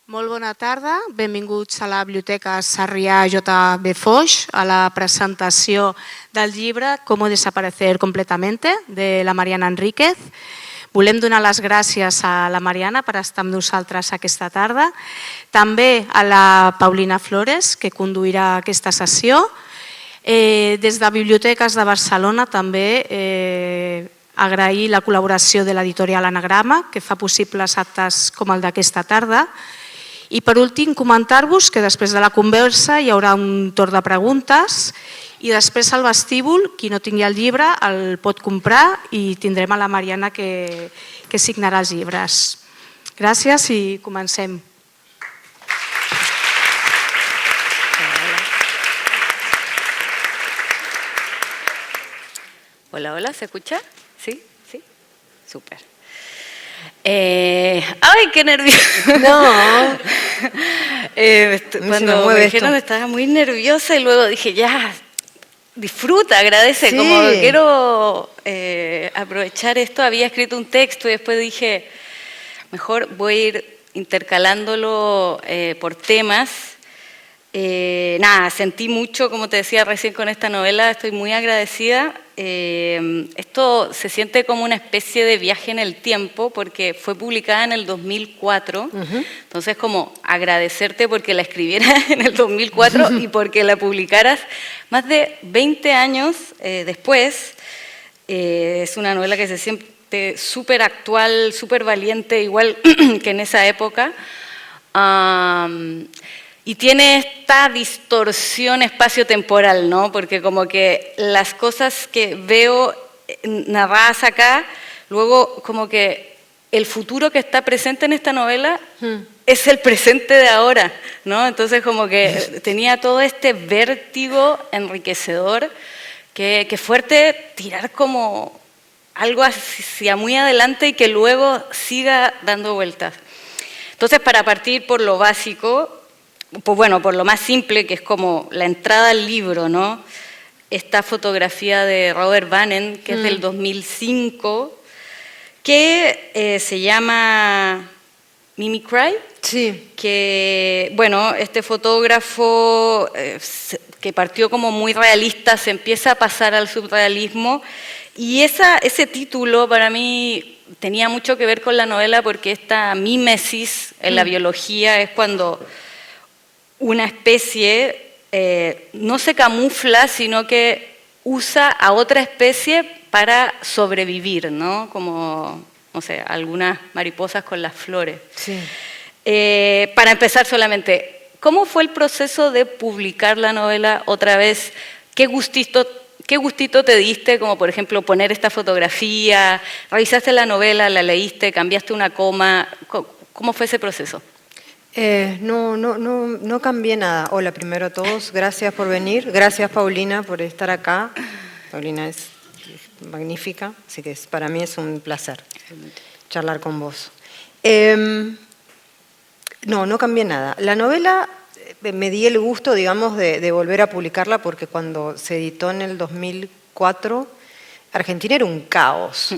Molt bona tarda, benvinguts a la Biblioteca Sarrià J.B. Foix a la presentació del llibre Cómo desaparecer completamente, de la Mariana Enríquez. Volem donar les gràcies a la Mariana per estar amb nosaltres aquesta tarda, també a la Paulina Flores, que conduirà aquesta sessió. Des de Biblioteques de Barcelona també agrair la col·laboració de l'editorial Anagrama, que fa possibles actes com el d'aquesta tarda. I per últim, comentar-vos que després de la conversa hi haurà un torn de preguntes i després al vestíbul, qui no tingui el llibre el pot comprar i tindrem a la Mariana que signarà els llibres. Gràcies i comencem. Hola, hola, ¿se escucha? ¿Sí? ¿Sí? Súper. ¡Ay, qué nerviosa! No. Cuando me dijeron estaba muy nerviosa y luego dije, ya, disfruta, agradece. Sí. Como quiero aprovechar esto. Había escrito un texto y después dije, mejor voy a ir intercalándolo por temas. Nada, sentí mucho, como te decía recién con esta novela, estoy muy agradecida. Esto se siente como una especie de viaje en el tiempo porque fue publicada en el 2004, entonces como agradecerte porque la escribieras en el 2004 y porque la publicaras más de 20 años después. Es una novela que se siente súper actual, súper valiente, igual que en esa época. Y tiene esta distorsión espacio-temporal, ¿no? Porque como que las cosas que veo narradas acá, luego como que el futuro que está presente en esta novela es el presente de ahora, ¿no? Entonces como que tenía todo este vértigo enriquecedor, que fuerte tirar como algo hacia muy adelante y que luego siga dando vueltas. Entonces, para partir por lo básico, pues bueno, por lo más simple, que es como la entrada al libro, ¿no? Esta fotografía de Robert Banen, que es del 2005, que se llama Mimicry. Sí. Que, bueno, este fotógrafo que partió como muy realista se empieza a pasar al surrealismo y ese título para mí tenía mucho que ver con la novela porque esta mímesis en la biología es cuando una especie no se camufla, sino que usa a otra especie para sobrevivir, ¿no? Como, no sé, algunas mariposas con las flores. Sí. Para empezar solamente, ¿cómo fue el proceso de publicar la novela otra vez? ¿Qué gustito te diste, como por ejemplo poner esta fotografía? ¿Revisaste la novela, la leíste, cambiaste una coma? ¿Cómo fue ese proceso? No cambié nada. Hola, primero a todos, gracias por venir. Gracias, Paulina, por estar acá. Paulina es magnífica, así que para mí es un placer charlar con vos. No cambié nada. La novela me di el gusto, digamos, de volver a publicarla porque cuando se editó en el 2004, Argentina era un caos.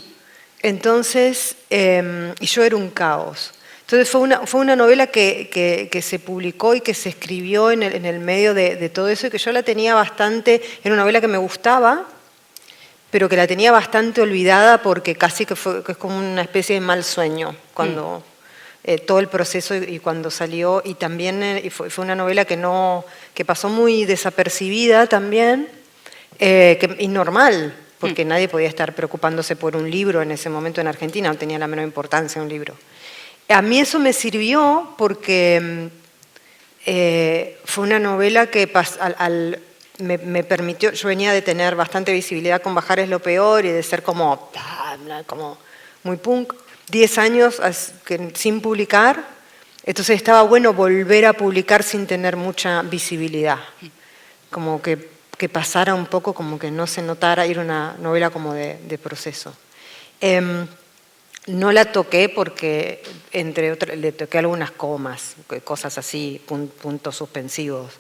Entonces, y yo era un caos. Entonces fue una novela que se publicó y que se escribió en el medio de todo eso y que yo la tenía bastante, era una novela que me gustaba, pero que la tenía bastante olvidada porque casi que es como una especie de mal sueño cuando todo el proceso y cuando salió y también fue una novela que pasó muy desapercibida también y normal porque nadie podía estar preocupándose por un libro en ese momento en Argentina, no tenía la menor importancia un libro. A mí eso me sirvió porque fue una novela que me permitió, yo venía de tener bastante visibilidad con Bajar es lo peor y de ser como muy punk, 10 años sin publicar, entonces estaba bueno volver a publicar sin tener mucha visibilidad, como que pasara un poco, como que no se notara, era una novela como de proceso. No la toqué porque, entre otras, le toqué algunas comas, cosas así, puntos suspensivos.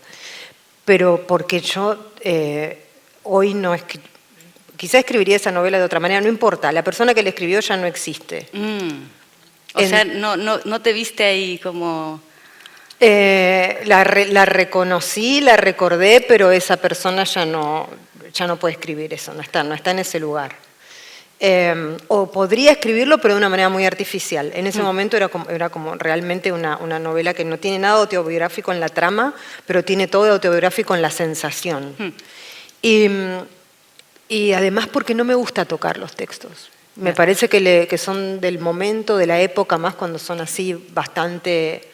Pero porque yo hoy no quizá escribiría esa novela de otra manera, no importa, la persona que la escribió ya no existe. O sea, no te viste ahí como La reconocí, la recordé, pero esa persona ya no puede escribir eso, no está en ese lugar. O podría escribirlo, pero de una manera muy artificial. En ese momento era como realmente una novela que no tiene nada autobiográfico en la trama, pero tiene todo autobiográfico en la sensación. Y además porque no me gusta tocar los textos. Me parece que son del momento, de la época, más cuando son así bastante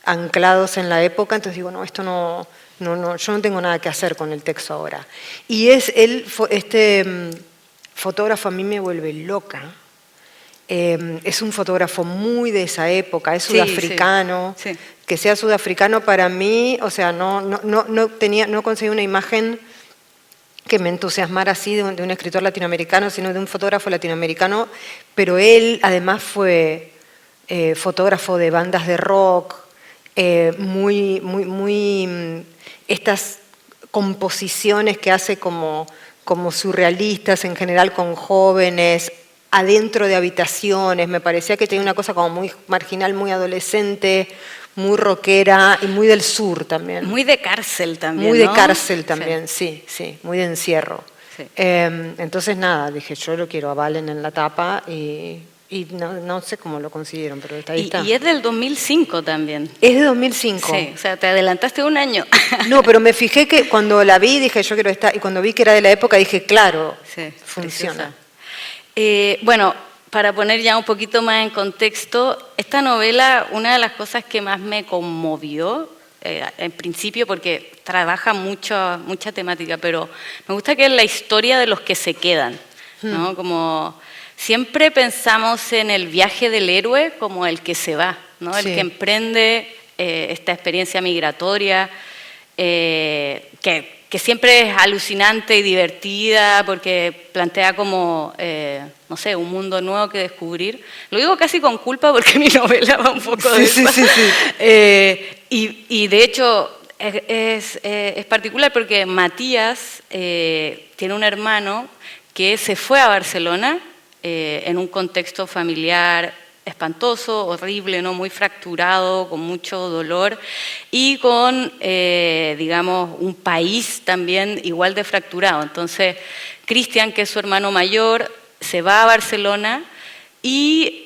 anclados en la época. Entonces digo, no, esto no, yo no tengo nada que hacer con el texto ahora. Y este fotógrafo a mí me vuelve loca. Es un fotógrafo muy de esa época, es sudafricano. Sí. Que sea sudafricano para mí, o sea, no conseguí una imagen que me entusiasmara así de un escritor latinoamericano, sino de un fotógrafo latinoamericano, pero él además fue fotógrafo de bandas de rock, estas composiciones que hace como surrealistas en general con jóvenes, adentro de habitaciones. Me parecía que tenía una cosa como muy marginal, muy adolescente, muy rockera y muy del sur también. Muy de cárcel también, Muy ¿no? de cárcel también, sí, muy de encierro. Sí. Entonces nada, dije yo lo quiero a Valen en la tapa y no sé cómo lo consiguieron, pero ahí está. Y es del 2005 también. Es de 2005. Sí, o sea, te adelantaste un año. No, pero me fijé que cuando la vi dije yo quiero estar, y cuando vi que era de la época dije claro, Sí, funciona. Bueno, para poner ya un poquito más en contexto, esta novela, una de las cosas que más me conmovió, en principio porque trabaja mucha temática, pero me gusta que es la historia de los que se quedan, ¿no? Como siempre pensamos en el viaje del héroe como el que se va, ¿no? El que emprende esta experiencia migratoria, que siempre es alucinante y divertida porque plantea como, no sé, un mundo nuevo que descubrir. Lo digo casi con culpa porque mi novela va un poco de eso. Y de hecho es particular porque Matías tiene un hermano que se fue a Barcelona en un contexto familiar espantoso, horrible, ¿no? Muy fracturado, con mucho dolor y con, digamos, un país también igual de fracturado. Entonces, Cristian, que es su hermano mayor, se va a Barcelona y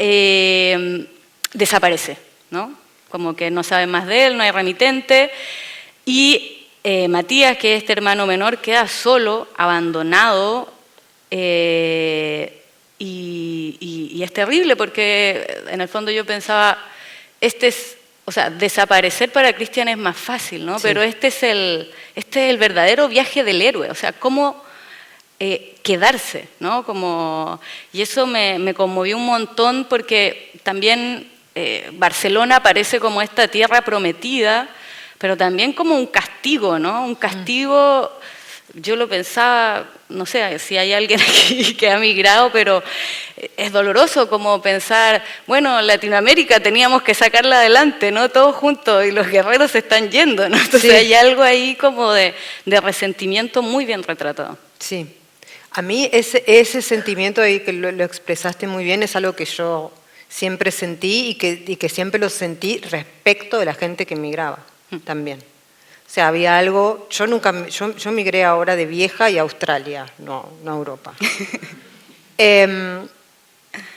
desaparece, ¿no? Como que no saben más de él, no hay remitente. Y Matías, que es este hermano menor, queda solo, abandonado, y es terrible porque en el fondo yo pensaba, o sea, desaparecer para Cristian es más fácil, ¿no? Sí. Pero este es el verdadero viaje del héroe, o sea, cómo quedarse, ¿no? Y eso me conmovió un montón porque también Barcelona parece como esta tierra prometida, pero también como un castigo, ¿no? Un castigo. Yo lo pensaba, no sé si hay alguien aquí que ha migrado, pero es doloroso como pensar, bueno, Latinoamérica teníamos que sacarla adelante, ¿no? Todos juntos y los guerreros se están yendo, ¿no? Entonces hay algo ahí como de resentimiento muy bien retratado. Sí, a mí ese sentimiento ahí que lo expresaste muy bien es algo que yo siempre sentí y que siempre lo sentí respecto de la gente que migraba también. O sea, había algo, yo migré ahora de vieja y a Australia, no a Europa.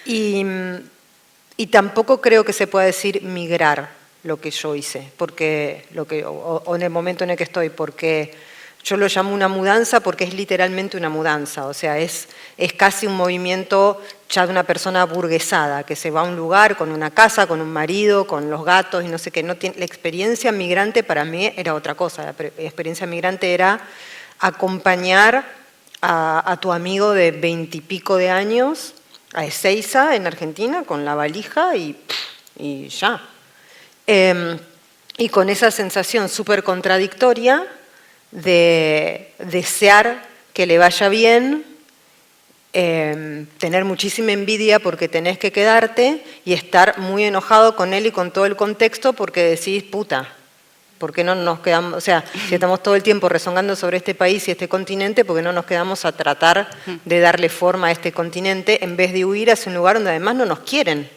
Y tampoco creo que se pueda decir migrar lo que yo hice, porque o en el momento en el que estoy, porque yo lo llamo una mudanza porque es literalmente una mudanza, o sea, es casi un movimiento ya de una persona burguesada, que se va a un lugar con una casa, con un marido, con los gatos y no sé qué. La experiencia migrante para mí era otra cosa, la experiencia migrante era acompañar a tu amigo de 20 y pico de años a Ezeiza, en Argentina, con la valija y ya. Y con esa sensación súper contradictoria de desear que le vaya bien, tener muchísima envidia porque tenés que quedarte y estar muy enojado con él y con todo el contexto porque decís, puta, ¿por qué no nos quedamos? O sea, si estamos todo el tiempo rezongando sobre este país y este continente, ¿por qué no nos quedamos a tratar de darle forma a este continente en vez de huir hacia un lugar donde además no nos quieren?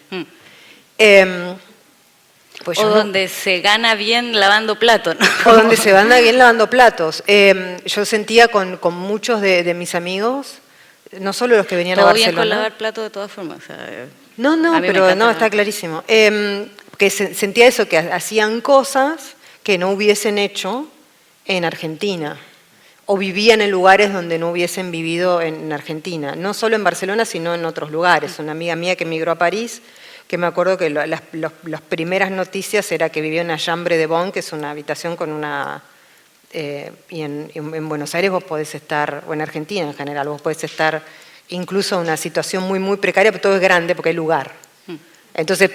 Pues o yo no- donde se gana bien lavando platos, ¿no? O donde se van bien lavando platos. Yo sentía con muchos de mis amigos, no solo los que venían a Todo bien con Barcelona. lavar platos de todas formas. O sea, No, a no, mí me pero encanta no, lavar está clarísimo. Que sentía eso, que hacían cosas que no hubiesen hecho en Argentina, o vivían en lugares donde no hubiesen vivido en Argentina, no solo en Barcelona, sino en otros lugares. Una amiga mía que emigró a París, que me acuerdo que las primeras noticias era que vivía en Alhambra de Bonn, que es una habitación con una... y en Buenos Aires vos podés estar, o en Argentina en general, vos podés estar incluso en una situación muy, muy precaria, pero todo es grande porque hay lugar. Entonces,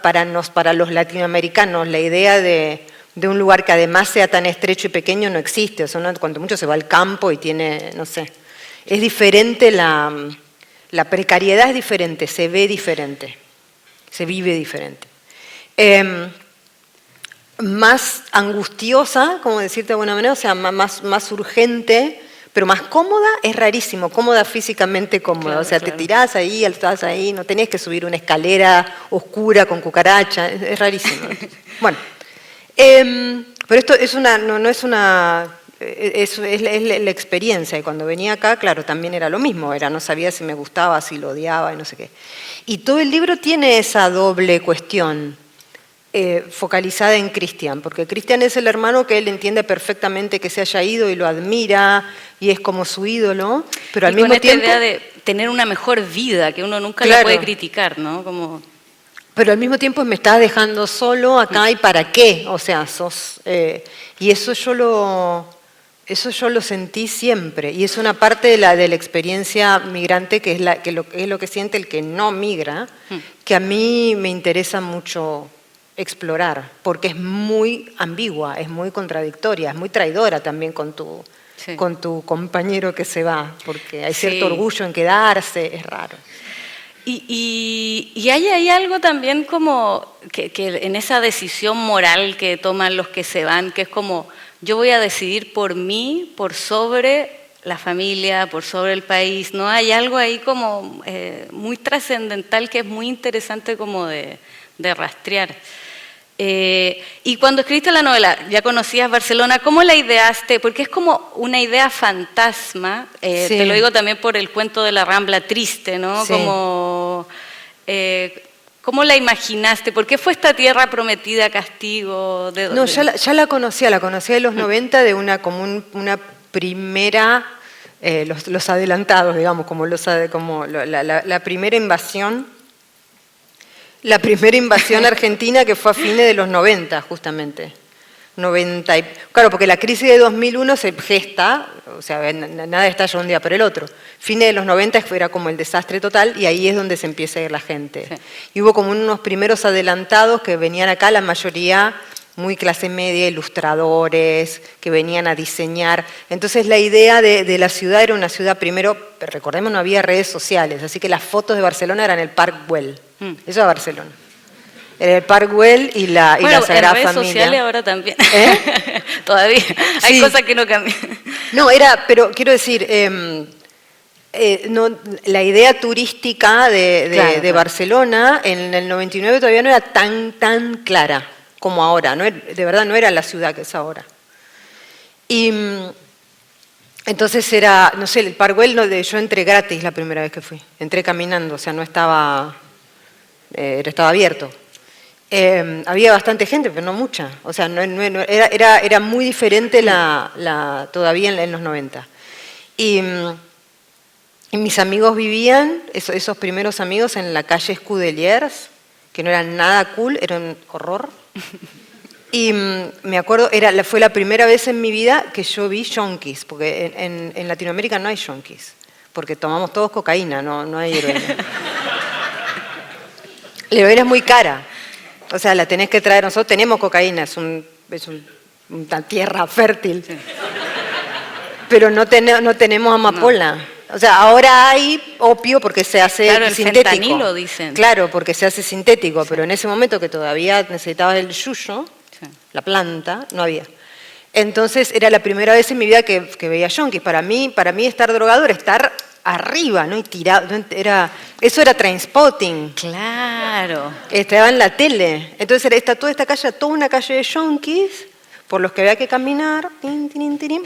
para los latinoamericanos, la idea de un lugar que además sea tan estrecho y pequeño no existe. O sea, uno cuanto mucho se va al campo y tiene, no sé, es diferente, la precariedad es diferente, se ve diferente, se vive diferente. Más angustiosa, como decirte de alguna manera, o sea, más urgente, pero más cómoda, es rarísimo, cómoda físicamente cómoda. Claro, O sea, claro. te tirás ahí, estás ahí, no tenés que subir una escalera oscura con cucaracha, es rarísimo. Bueno, pero esto es no es una... Es la experiencia, y cuando venía acá, claro, también era lo mismo, no sabía si me gustaba, si lo odiaba y no sé qué. Y todo el libro tiene esa doble cuestión focalizada en Cristian, porque Cristian es el hermano que él entiende perfectamente que se haya ido y lo admira y es como su ídolo, pero al y mismo con esta tiempo... idea de tener una mejor vida, que uno nunca la Claro. puede criticar, ¿no? Como... Pero al mismo tiempo me estás dejando solo acá y para qué, o sea, y eso yo lo sentí siempre, y es una parte de la experiencia migrante que es lo que siente el que no migra, que a mí me interesa mucho explorar, porque es muy ambigua, es muy contradictoria, es muy traidora también con tu compañero que se va, porque hay cierto orgullo en quedarse, es raro. Y hay ahí algo también como que en esa decisión moral que toman los que se van, que es como yo voy a decidir por mí, por sobre la familia, por sobre el país, ¿no? Hay algo ahí como muy trascendental que es muy interesante como de rastrear. Y cuando escribiste la novela, ya conocías Barcelona, ¿cómo la ideaste? Porque es como una idea fantasma, Sí. te lo digo también por el cuento de la Rambla triste, ¿no? Sí. Como, ¿cómo la imaginaste? ¿Por qué fue esta tierra prometida castigo? No, ya la conocía de los 90 de una primera, los adelantados, digamos, como la primera invasión. La primera invasión argentina que fue a fines de los 90, justamente. Claro, porque la crisis de 2001 se gesta, o sea, nada estalla un día por el otro. Fines de los 90 era como el desastre total y ahí es donde se empieza a ir la gente. Sí. Y hubo como unos primeros adelantados que venían acá, la mayoría muy clase media, ilustradores, que venían a diseñar. Entonces la idea de la ciudad era una ciudad, primero, recordemos, no había redes sociales, así que las fotos de Barcelona eran el Parc Güell. Eso era Barcelona. Era el Parc Güell y la Sagrada en redes Familia. sociales ahora también. ¿Eh? Todavía. Hay Sí. cosas que no cambian. No, pero quiero decir, la idea turística de Claro. Barcelona en el 99 todavía no era tan clara como ahora. De verdad no era la ciudad que es ahora. Y entonces era, no sé, el Parc Güell, yo entré gratis la primera vez que fui. Entré caminando, o sea, no estaba abierto. Había bastante gente, pero no mucha. O sea, era muy diferente todavía en los 90. Y mis amigos vivían, esos primeros amigos, en la calle Escudellers, que no eran nada cool, era un horror. Y me acuerdo, fue la primera vez en mi vida que yo vi yonkis, porque en Latinoamérica no hay yonkis, porque tomamos todos cocaína, no hay heroína. La heroína es muy cara. O sea, la tenés que traer. Nosotros tenemos cocaína, es una tierra fértil. Sí. Pero no tenemos amapola. No. O sea, ahora hay opio porque se hace sintético. El fentanilo, dicen. Claro, porque se hace sintético, sí. Pero en ese momento que todavía necesitabas el yuyo, sí. La planta, no había. Entonces era la primera vez en mi vida que veía yonkis. Para mí estar drogado era estar arriba, ¿no? Y tirado, eso era Trainspotting. Claro. Estaba en la tele. Entonces toda esta calle, toda una calle de yonkis, por los que había que caminar,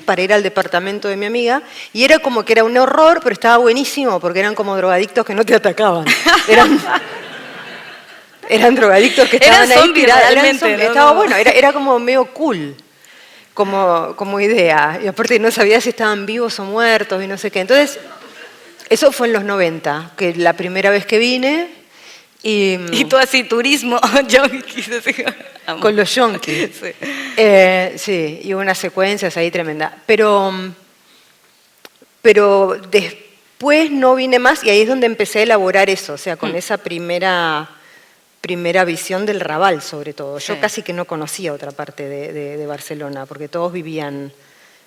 para ir al departamento de mi amiga. Y era como que era un horror, pero estaba buenísimo, porque eran como drogadictos que no te atacaban. Eran drogadictos que estaban ahí tirados. Realmente, ¿no? Estaba bueno, era como medio cool. Como idea. Y aparte no sabía si estaban vivos o muertos y no sé qué. Entonces, eso fue en los 90, que la primera vez que vine. Y tú así, turismo, yonkis. Con los yonkis. Sí. Sí, y unas secuencias ahí tremendas. Pero después no vine más y ahí es donde empecé a elaborar eso, o sea, con esa primera visión del Raval, sobre todo. Yo casi que no conocía otra parte de Barcelona, porque todos vivían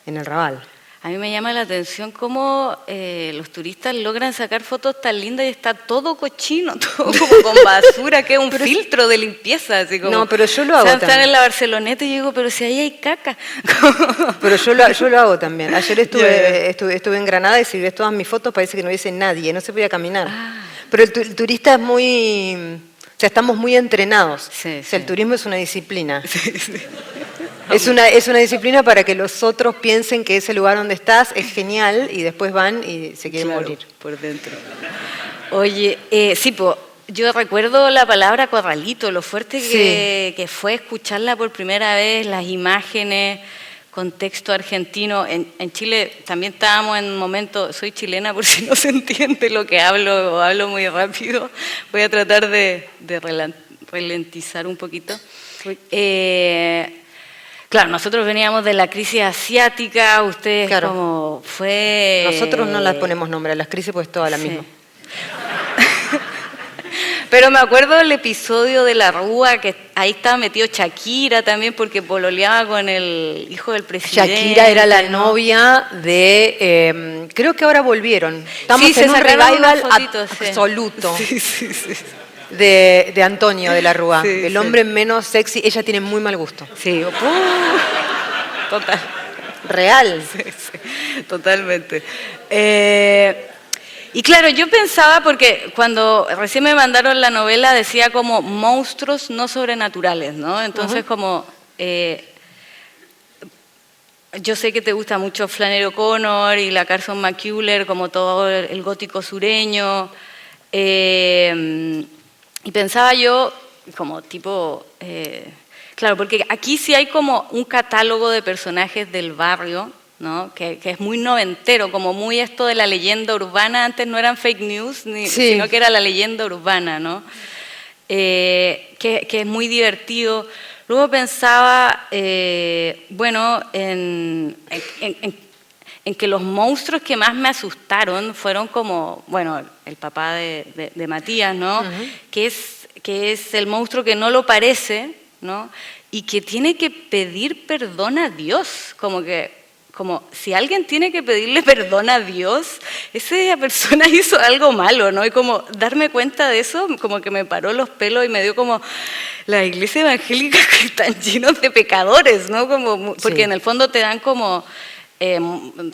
en el Raval. A mí me llama la atención cómo los turistas logran sacar fotos tan lindas y está todo cochino, todo como con basura, que es un filtro de limpieza. Así como, no, pero yo lo hago están también. en la Barceloneta y yo digo, pero si ahí hay caca. Pero yo lo hago también. Ayer estuve en Granada y si ves todas mis fotos parece que no hubiese nadie, no se podía caminar. Pero el turista es muy... O sea, estamos muy entrenados. Sí, o sea, el turismo es una disciplina. Sí. Es una disciplina para que los otros piensen que ese lugar donde estás es genial y después van y se quieren morir. Por dentro. Oye, sí, yo recuerdo la palabra corralito, lo fuerte que fue escucharla por primera vez, las imágenes, contexto argentino. En Chile también estábamos en un momento, soy chilena por si no se entiende lo que hablo o hablo muy rápido, voy a tratar de ralentizar un poquito. Claro, nosotros veníamos de la crisis asiática, ustedes como fue... Nosotros no las ponemos nombre a las crisis, pues toda la misma. Pero me acuerdo del episodio de La Rúa, que ahí estaba metido Shakira también, porque pololeaba con el hijo del presidente. Shakira era la novia de... creo que ahora volvieron. Estamos en un revival absoluto. Sí. De Antonio de la Rúa, el hombre menos sexy. Ella tiene muy mal gusto. Sí, total. Real. Sí, totalmente. Y claro, yo pensaba, porque cuando recién me mandaron la novela decía como monstruos no sobrenaturales, ¿no? Entonces como... yo sé que te gusta mucho Flannery O'Connor y la Carson McCullers, como todo el gótico sureño. Y pensaba yo, como tipo, claro, porque aquí sí hay como un catálogo de personajes del barrio, ¿no? Que es muy noventero, como muy esto de la leyenda urbana. Antes no eran fake news, sino que era la leyenda urbana, ¿no? Que es muy divertido. Luego pensaba, bueno, en que los monstruos que más me asustaron fueron como, bueno, el papá de Matías, ¿no? Que es el monstruo que no lo parece, ¿no? Y que tiene que pedir perdón a Dios, como si alguien tiene que pedirle perdón a Dios, esa persona hizo algo malo, ¿no? Y como darme cuenta de eso, como que me paró los pelos y me dio como la iglesia evangélica que están llenos de pecadores, ¿no? Porque en el fondo te dan como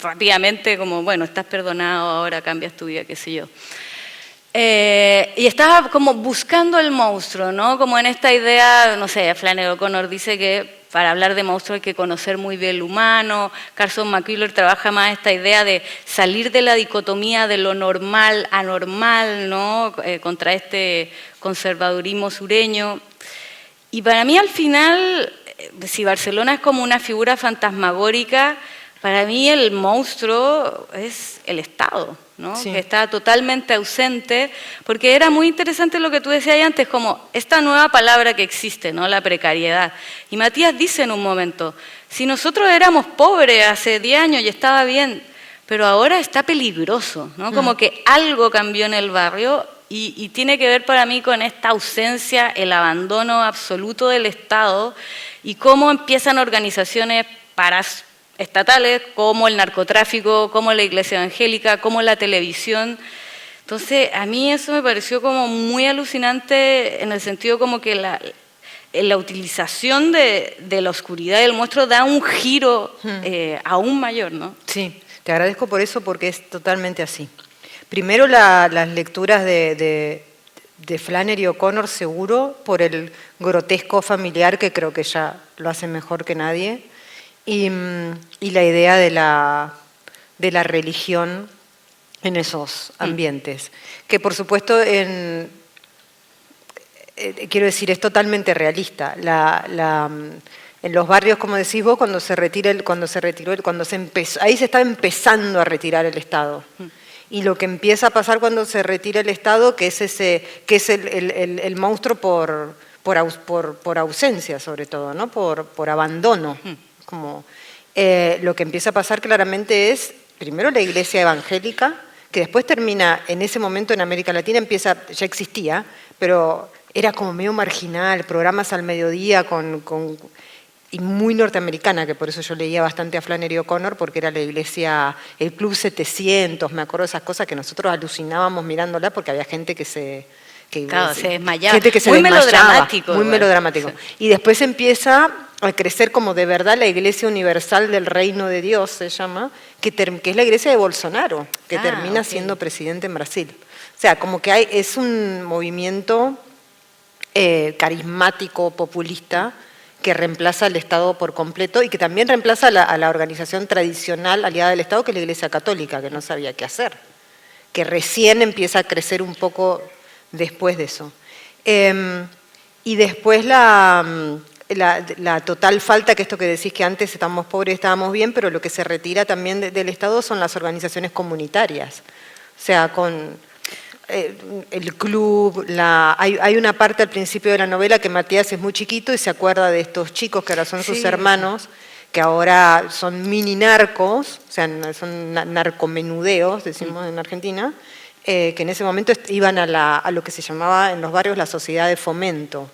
rápidamente como, bueno, estás perdonado, ahora cambias tu vida, qué sé yo. Y estaba como buscando el monstruo, ¿no? Como en esta idea, no sé, Flannery O'Connor dice que para hablar de monstruo hay que conocer muy bien lo humano. Carson McCullers trabaja más esta idea de salir de la dicotomía de lo normal, anormal, ¿no? Contra este conservadurismo sureño. Y para mí al final, si Barcelona es como una figura fantasmagórica, para mí el monstruo es el Estado, ¿no? Sí. Que está totalmente ausente, porque era muy interesante lo que tú decías antes, como esta nueva palabra que existe, ¿no? La precariedad. Y Matías dice en un momento, si nosotros éramos pobres hace 10 años y estaba bien, pero ahora está peligroso, ¿no? Como que algo cambió en el barrio y tiene que ver para mí con esta ausencia, el abandono absoluto del Estado y cómo empiezan organizaciones estatales, como el narcotráfico, como la iglesia evangélica, como la televisión. Entonces, a mí eso me pareció como muy alucinante en el sentido como que la utilización de la oscuridad del monstruo da un giro aún mayor, ¿no? Sí, te agradezco por eso porque es totalmente así. Primero las lecturas de Flannery O'Connor, seguro, por el grotesco familiar, que creo que ella lo hace mejor que nadie, y la idea de la religión en esos ambientes. Que por supuesto, quiero decir, es totalmente realista. En los barrios, como decís vos, ahí se está empezando a retirar el Estado. Y lo que empieza a pasar cuando se retira el Estado, que es el monstruo por ausencia, sobre todo, ¿no? Por abandono. Lo que empieza a pasar claramente es, primero, la iglesia evangélica, que después termina, en ese momento en América Latina ya existía, pero era como medio marginal, programas al mediodía y muy norteamericana, que por eso yo leía bastante a Flannery O'Connor, porque era la iglesia, el Club 700, me acuerdo de esas cosas que nosotros alucinábamos mirándola, porque había gente que se desmayaba. Gente que se muy desmayaba, melodramático. muy melodramático. Y después empieza a crecer como de verdad la Iglesia Universal del Reino de Dios, se llama, que es la iglesia de Bolsonaro, que termina siendo presidente en Brasil. O sea, como que es un movimiento carismático, populista, que reemplaza al Estado por completo y que también reemplaza a la organización tradicional aliada del Estado, que es la Iglesia Católica, que no sabía qué hacer, que recién empieza a crecer un poco después de eso. Y después la total falta, que esto que decís que antes estábamos pobres, estábamos bien, pero lo que se retira también del Estado son las organizaciones comunitarias. O sea, con el club, hay una parte al principio de la novela que Matías es muy chiquito y se acuerda de estos chicos que ahora son sus hermanos, que ahora son mini narcos, o sea, son narcomenudeos, decimos en Argentina, que en ese momento iban a lo que se llamaba en los barrios la sociedad de fomento,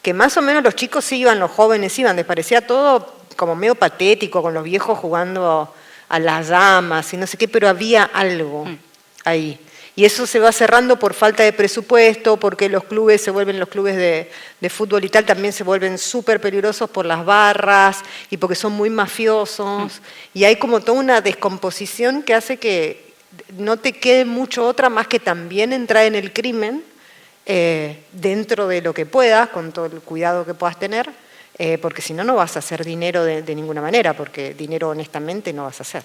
que más o menos los chicos iban, los jóvenes iban, les parecía todo como medio patético, con los viejos jugando a las damas y no sé qué, pero había algo ahí. Y eso se va cerrando por falta de presupuesto, porque los clubes de fútbol y tal, también se vuelven súper peligrosos por las barras y porque son muy mafiosos. Y hay como toda una descomposición que hace que no te quede mucho otra más que también entrar en el crimen dentro de lo que puedas, con todo el cuidado que puedas tener, porque si no, no vas a hacer dinero de ninguna manera, porque dinero honestamente no vas a hacer.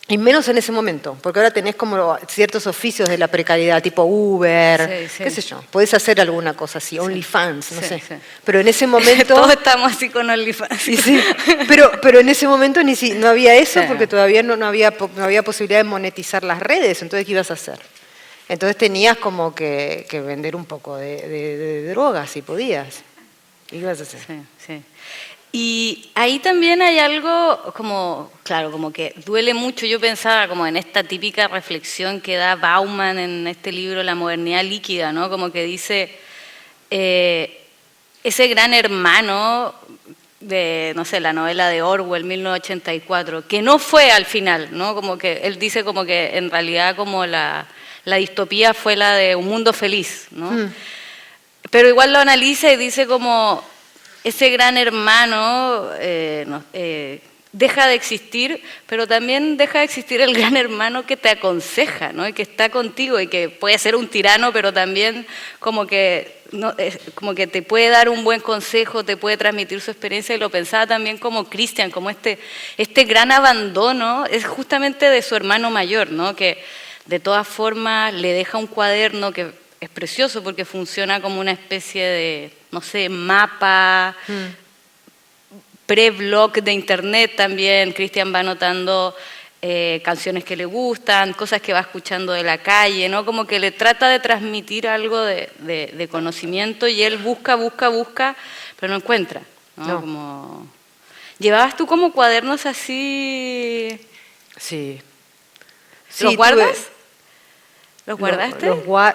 Y menos en ese momento, porque ahora tenés como ciertos oficios de la precariedad, tipo Uber, qué sé yo. Podés hacer alguna cosa así, OnlyFans, no sé. Pero en ese momento... Todos estamos así con OnlyFans. Sí. Pero en ese momento no había eso, porque todavía no había posibilidad de monetizar las redes, entonces ¿qué ibas a hacer? Entonces tenías como que vender un poco de drogas, si podías. ¿Qué ibas a hacer? Sí. Y ahí también hay algo como, claro, como que duele mucho. Yo pensaba como en esta típica reflexión que da Bauman en este libro La modernidad líquida, ¿no? Como que dice, ese gran hermano de, no sé, la novela de Orwell, 1984, que no fue al final, ¿no? Como que él dice como que en realidad como la distopía fue la de un mundo feliz, ¿no? Pero igual lo analiza y dice como... ese gran hermano deja de existir, pero también deja de existir el gran hermano que te aconseja, ¿no? Y que está contigo y que puede ser un tirano, pero también como que te puede dar un buen consejo, te puede transmitir su experiencia. Y lo pensaba también como Christian, como este gran abandono es justamente de su hermano mayor, ¿no? Que de todas formas le deja un cuaderno que es precioso porque funciona como una especie de, no sé, mapa, pre-blog de internet también. Christian va anotando canciones que le gustan, cosas que va escuchando de la calle, ¿no? Como que le trata de transmitir algo de conocimiento y él busca, pero no encuentra, ¿no? No. Como... ¿Llevabas tú como cuadernos así? Sí. ¿Los guardas? ¿Los guardaste?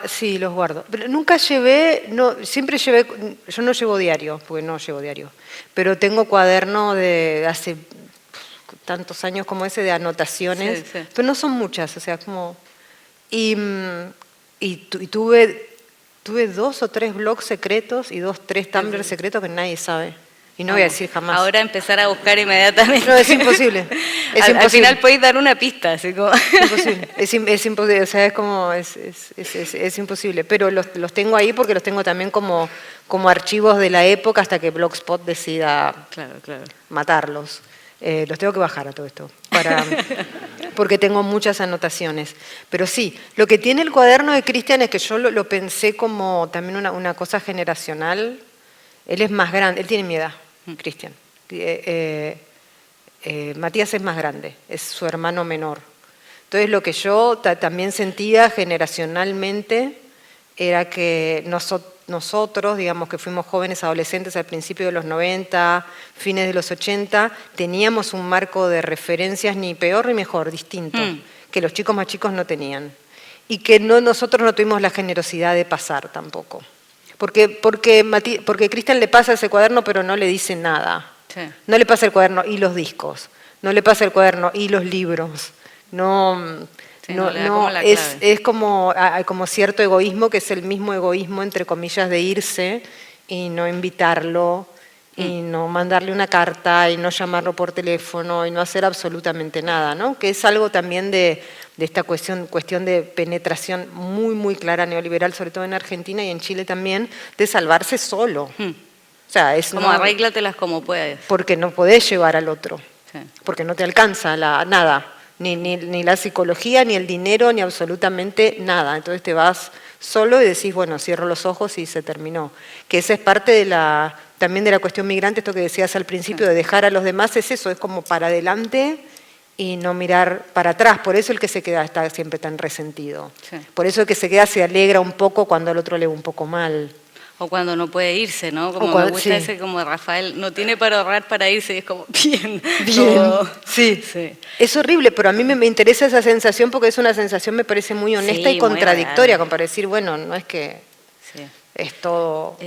Sí, los guardo. Pero nunca llevé, siempre llevé, yo no llevo diario, porque no llevo diario, pero tengo cuaderno de hace tantos años como ese de anotaciones, Sí. pero no son muchas, o sea, como... Y tuve 2 o 3 blogs secretos y 2, 3 Tumblr secretos que nadie sabe. Y no voy a decir jamás. Ahora empezar a buscar inmediatamente. No, es imposible. Es Al imposible. final podéis dar una pista, así como... Imposible. Es imposible, o sea, es como, es imposible. Pero los tengo ahí porque los tengo también como archivos de la época hasta que Blogspot decida Claro. matarlos. Los tengo que bajar a todo esto, porque tengo muchas anotaciones. Pero sí, lo que tiene el cuaderno de Cristian es que yo lo pensé como también una cosa generacional. Él es más grande, él tiene mi edad, Cristian. Matías es más grande, es su hermano menor. Entonces lo que yo también sentía generacionalmente era que nosotros, digamos que fuimos jóvenes adolescentes al principio de los 90, fines de los 80, teníamos un marco de referencias ni peor ni mejor, distinto, que los chicos más chicos no tenían. Y que nosotros no tuvimos la generosidad de pasar tampoco. Porque Cristian le pasa ese cuaderno pero no le dice nada. Sí. No le pasa el cuaderno y los discos, no le pasa el cuaderno y los libros. No, Sí, no le da como la clave. es como cierto egoísmo que es el mismo egoísmo, entre comillas, de irse y no invitarlo, y no mandarle una carta, y no llamarlo por teléfono, y no hacer absolutamente nada, ¿no? Que es algo también de esta cuestión de penetración muy, muy clara neoliberal, sobre todo en Argentina y en Chile también, de salvarse solo. O sea, es Como arréglatelas como puedes. porque no podés llevar al otro, Sí. porque no te alcanza nada, ni la psicología, ni el dinero, ni absolutamente nada. Entonces te vas solo y decís, bueno, cierro los ojos y se terminó. Que esa es parte también de la cuestión migrante, esto que decías al principio, de dejar a los demás, es eso, es como para adelante y no mirar para atrás. Por eso el que se queda está siempre tan resentido. Sí. Por eso el que se queda se alegra un poco cuando al otro le va un poco mal. O cuando no puede irse, ¿no? Como cuando- me gusta sí. ese como Rafael, no tiene para ahorrar para irse y es como, bien. Bien, Como- sí. Sí. Es horrible, pero a mí me interesa esa sensación porque es una sensación, me parece muy honesta Sí, y muy contradictoria, real. como para decir, bueno, no es que Sí. es todo...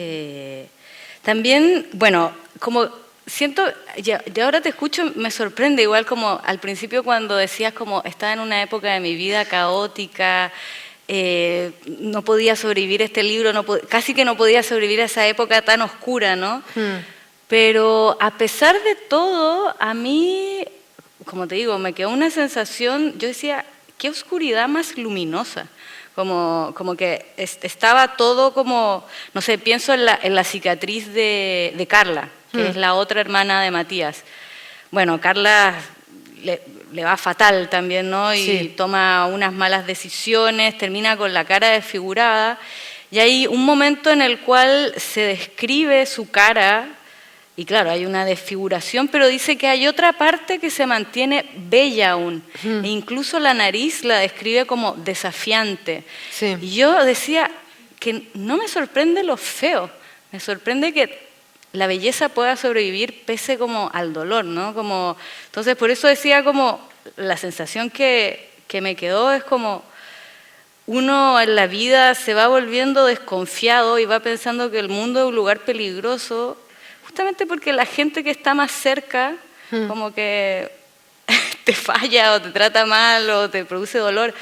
También, bueno, como siento, ya ahora te escucho, me sorprende, igual como al principio cuando decías como estaba en una época de mi vida caótica, no podía sobrevivir a este libro, casi que no podía sobrevivir a esa época tan oscura, ¿no? Pero a pesar de todo, a mí, como te digo, me quedó una sensación, yo decía, qué oscuridad más luminosa. Como que estaba todo como, no sé, pienso en la cicatriz de Carla, que es la otra hermana de Matías. Bueno, Carla le va fatal también, ¿no? Y Sí. toma unas malas decisiones, termina con la cara desfigurada. Y hay un momento en el cual se describe su cara, y claro, hay una desfiguración, pero dice que hay otra parte que se mantiene bella aún. E incluso la nariz la describe como desafiante. Sí. Y yo decía que no me sorprende lo feo, me sorprende que la belleza pueda sobrevivir pese como al dolor, ¿no? Entonces, por eso decía como la sensación que me quedó es como uno en la vida se va volviendo desconfiado y va pensando que el mundo es un lugar peligroso, justamente porque la gente que está más cerca como que te falla o te trata mal o te produce dolor.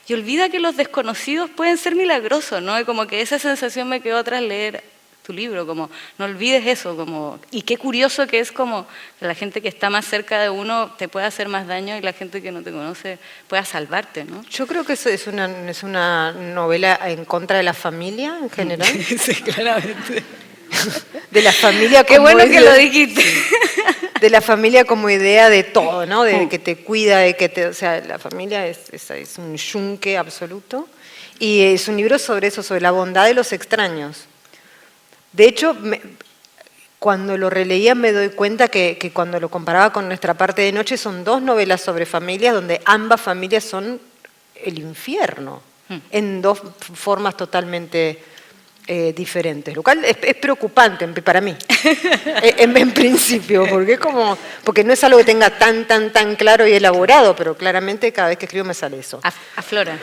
Y olvida que los desconocidos pueden ser milagrosos, ¿no? Y como que esa sensación me quedó tras leer tu libro, como no olvides eso, y qué curioso que es como que la gente que está más cerca de uno te puede hacer más daño y la gente que no te conoce pueda salvarte, ¿no? Yo creo que eso es una novela en contra de la familia en general. Sí, claramente. De la familia Qué como bueno que idea- lo dijiste. De la familia como idea de todo, ¿no? De que te cuida, o sea, la familia es un yunque absoluto. Y es un libro sobre eso, sobre la bondad de los extraños. De hecho, cuando lo releía me doy cuenta que cuando lo comparaba con Nuestra parte de noche son dos novelas sobre familias donde ambas familias son el infierno, en dos formas totalmente diferentes, lo cual es preocupante para mí, en principio, porque no es algo que tenga tan claro y elaborado, pero claramente cada vez que escribo me sale eso. Aflora.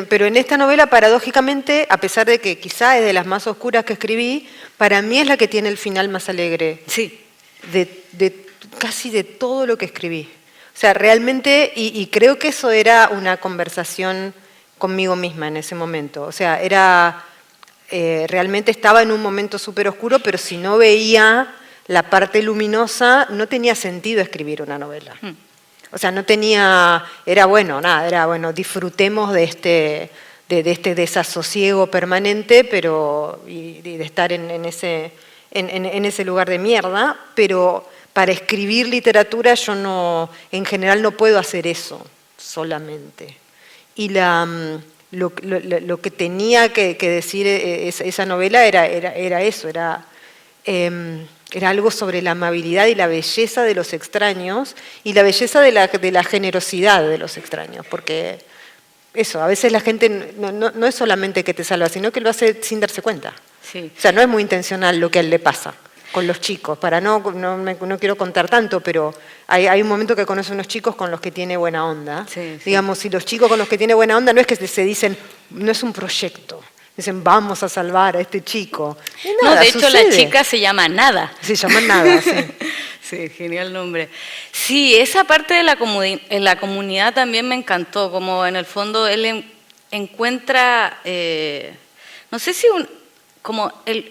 Pero en esta novela, paradójicamente, a pesar de que quizá es de las más oscuras que escribí, para mí es la que tiene el final más alegre. Sí. De casi de todo lo que escribí. O sea, realmente, y creo que eso era una conversación conmigo misma en ese momento. O sea, realmente estaba en un momento súper oscuro, pero si no veía la parte luminosa, no tenía sentido escribir una novela. O sea, no tenía, era bueno, disfrutemos de este desasosiego permanente, pero, y de estar en ese lugar de mierda, pero para escribir literatura yo no, en general no puedo hacer eso solamente. Y lo que tenía que decir esa novela era eso, era algo sobre la amabilidad y la belleza de los extraños y la belleza de la generosidad de los extraños, porque eso, a veces la gente no es solamente que te salva, sino que lo hace sin darse cuenta. Sí. O sea, no es muy intencional lo que a él le pasa con los chicos. No quiero contar tanto, pero hay un momento que conoce unos chicos con los que tiene buena onda. Sí, sí. Digamos, y los chicos con los que tiene buena onda no es que se dicen, no es un proyecto. Dicen, vamos a salvar a este chico. Y nada, no, de hecho sucede. la chica se llama Nada. Se llama Nada, sí. Sí, genial nombre. Sí, esa parte de la comunidad también me encantó, como en el fondo él encuentra, no sé si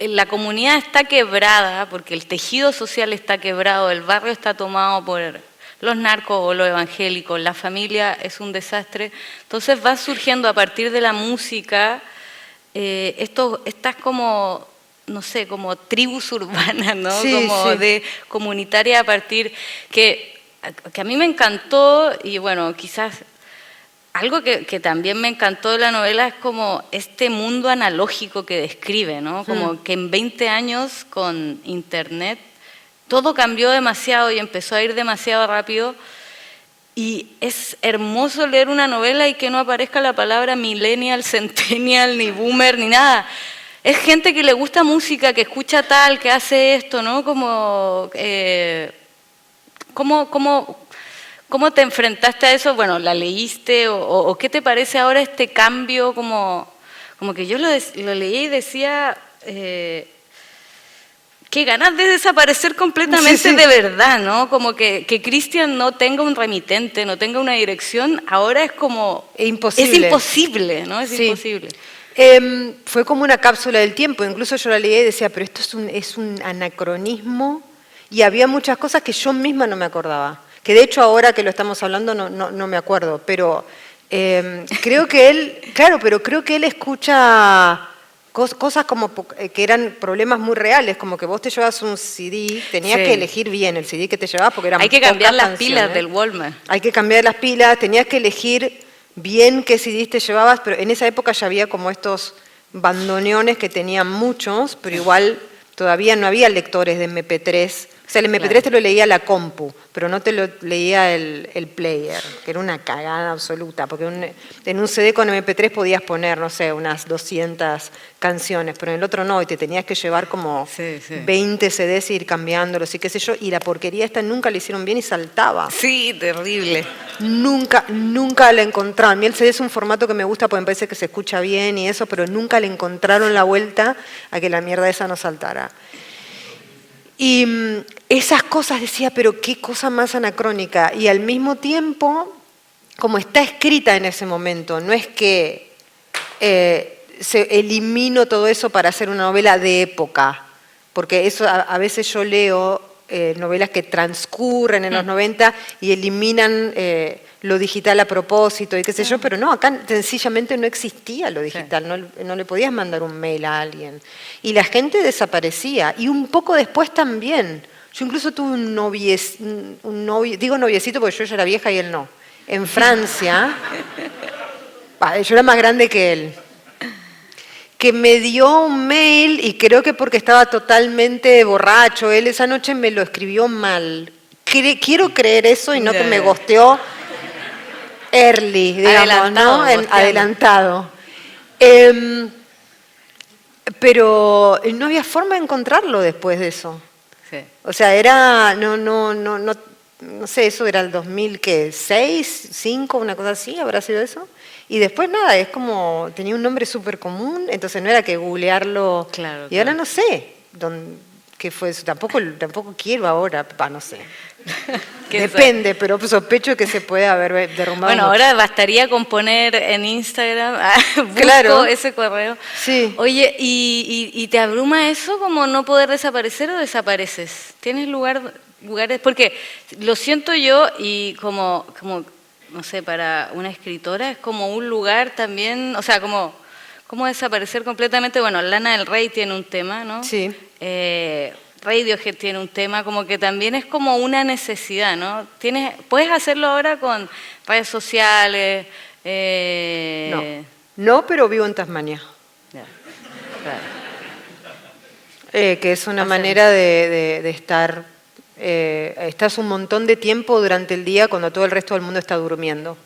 la comunidad está quebrada, porque el tejido social está quebrado, el barrio está tomado por los narcos o los evangélicos, la familia es un desastre. Entonces va surgiendo a partir de la música estas como, no sé, como tribus urbanas, ¿no? Sí, como sí. de comunitaria a partir, que a mí me encantó, y bueno, quizás algo que también me encantó de la novela es como este mundo analógico que describe, ¿no? Como que en 20 años con internet todo cambió demasiado y empezó a ir demasiado rápido. Y es hermoso leer una novela y que no aparezca la palabra millennial, centennial, ni boomer, ni nada. Es gente que le gusta música, que escucha tal, que hace esto, ¿no? ¿Cómo te enfrentaste a eso? Bueno, ¿la leíste? ¿O qué te parece ahora este cambio? Como que yo lo leí y decía, qué ganas de desaparecer completamente, Sí, sí. de verdad, ¿no? Como que Cristian no tenga un remitente, no tenga una dirección, ahora es como... Imposible. Es imposible, ¿no? Es Sí. imposible. Fue como una cápsula del tiempo. Incluso yo la leí y decía, pero esto es un anacronismo. Y había muchas cosas que yo misma no me acordaba. Que de hecho ahora que lo estamos hablando no me acuerdo. Pero creo que él escucha cosas como que eran problemas muy reales. Como que vos te llevas un CD, tenías Sí. que elegir bien el CD que te llevabas porque eran Hay que cambiar pocas las pilas canciones. del Walkman. Hay que cambiar las pilas, tenías que elegir bien qué CDs te llevabas, pero en esa época ya había como estos bandoneones que tenían muchos, pero igual todavía no había lectores de MP3. O sea, el MP3 Claro. te lo leía la compu, pero no te lo leía el player, que era una cagada absoluta, porque en un CD con MP3 podías poner, no sé, unas 200 canciones, pero en el otro no, y te tenías que llevar como Sí, sí. 20 CDs e ir cambiándolos y qué sé yo, y la porquería esta nunca la hicieron bien y saltaba. Sí, terrible. Nunca la encontraron. A mí el CD es un formato que me gusta porque me parece que se escucha bien y eso, pero nunca le encontraron la vuelta a que la mierda esa no saltara. Y esas cosas decía, pero qué cosa más anacrónica. Y al mismo tiempo, como está escrita en ese momento, no es que elimino todo eso para hacer una novela de época, porque eso a veces yo leo novelas que transcurren en los 90 y eliminan lo digital a propósito y qué sé yo, pero no, acá sencillamente no existía lo digital, no le podías mandar un mail a alguien. Y la gente desaparecía, y un poco después también. Yo incluso tuve un novio, digo noviecito porque yo ya era vieja y él no, en Francia, yo era más grande que él, que me dio un mail y creo que porque estaba totalmente borracho, él esa noche me lo escribió mal. Quiero creer eso y no que me gosteó early, digamos, ¿no? Adelantado. Pero no había forma de encontrarlo después de eso. Sí. O sea, era, no sé, eso era el 2006, 2005, una cosa así, habrá sido eso. Y después nada, es como, tenía un nombre súper común, entonces no era que googlearlo. Claro, Y ahora claro. no sé ¿Qué fue eso? Tampoco quiero ahora, no sé. ¿Quién Depende, pero sospecho que se puede haber derrumbado. Bueno, mucho. ahora bastaría con poner en Instagram, busco Claro. ese correo. Sí. Oye, ¿y te abruma eso como no poder desaparecer o desapareces? ¿Tienes lugares? Porque lo siento yo y como, no sé, para una escritora es como un lugar también, o sea, como desaparecer completamente. Bueno, Lana del Rey tiene un tema, ¿no? Sí. Radiohead tiene un tema, como que también es como una necesidad, ¿no? Puedes hacerlo ahora con redes sociales. No, pero vivo en Tasmania. Ya, claro. Que es una manera de estar. Estás un montón de tiempo durante el día cuando todo el resto del mundo está durmiendo.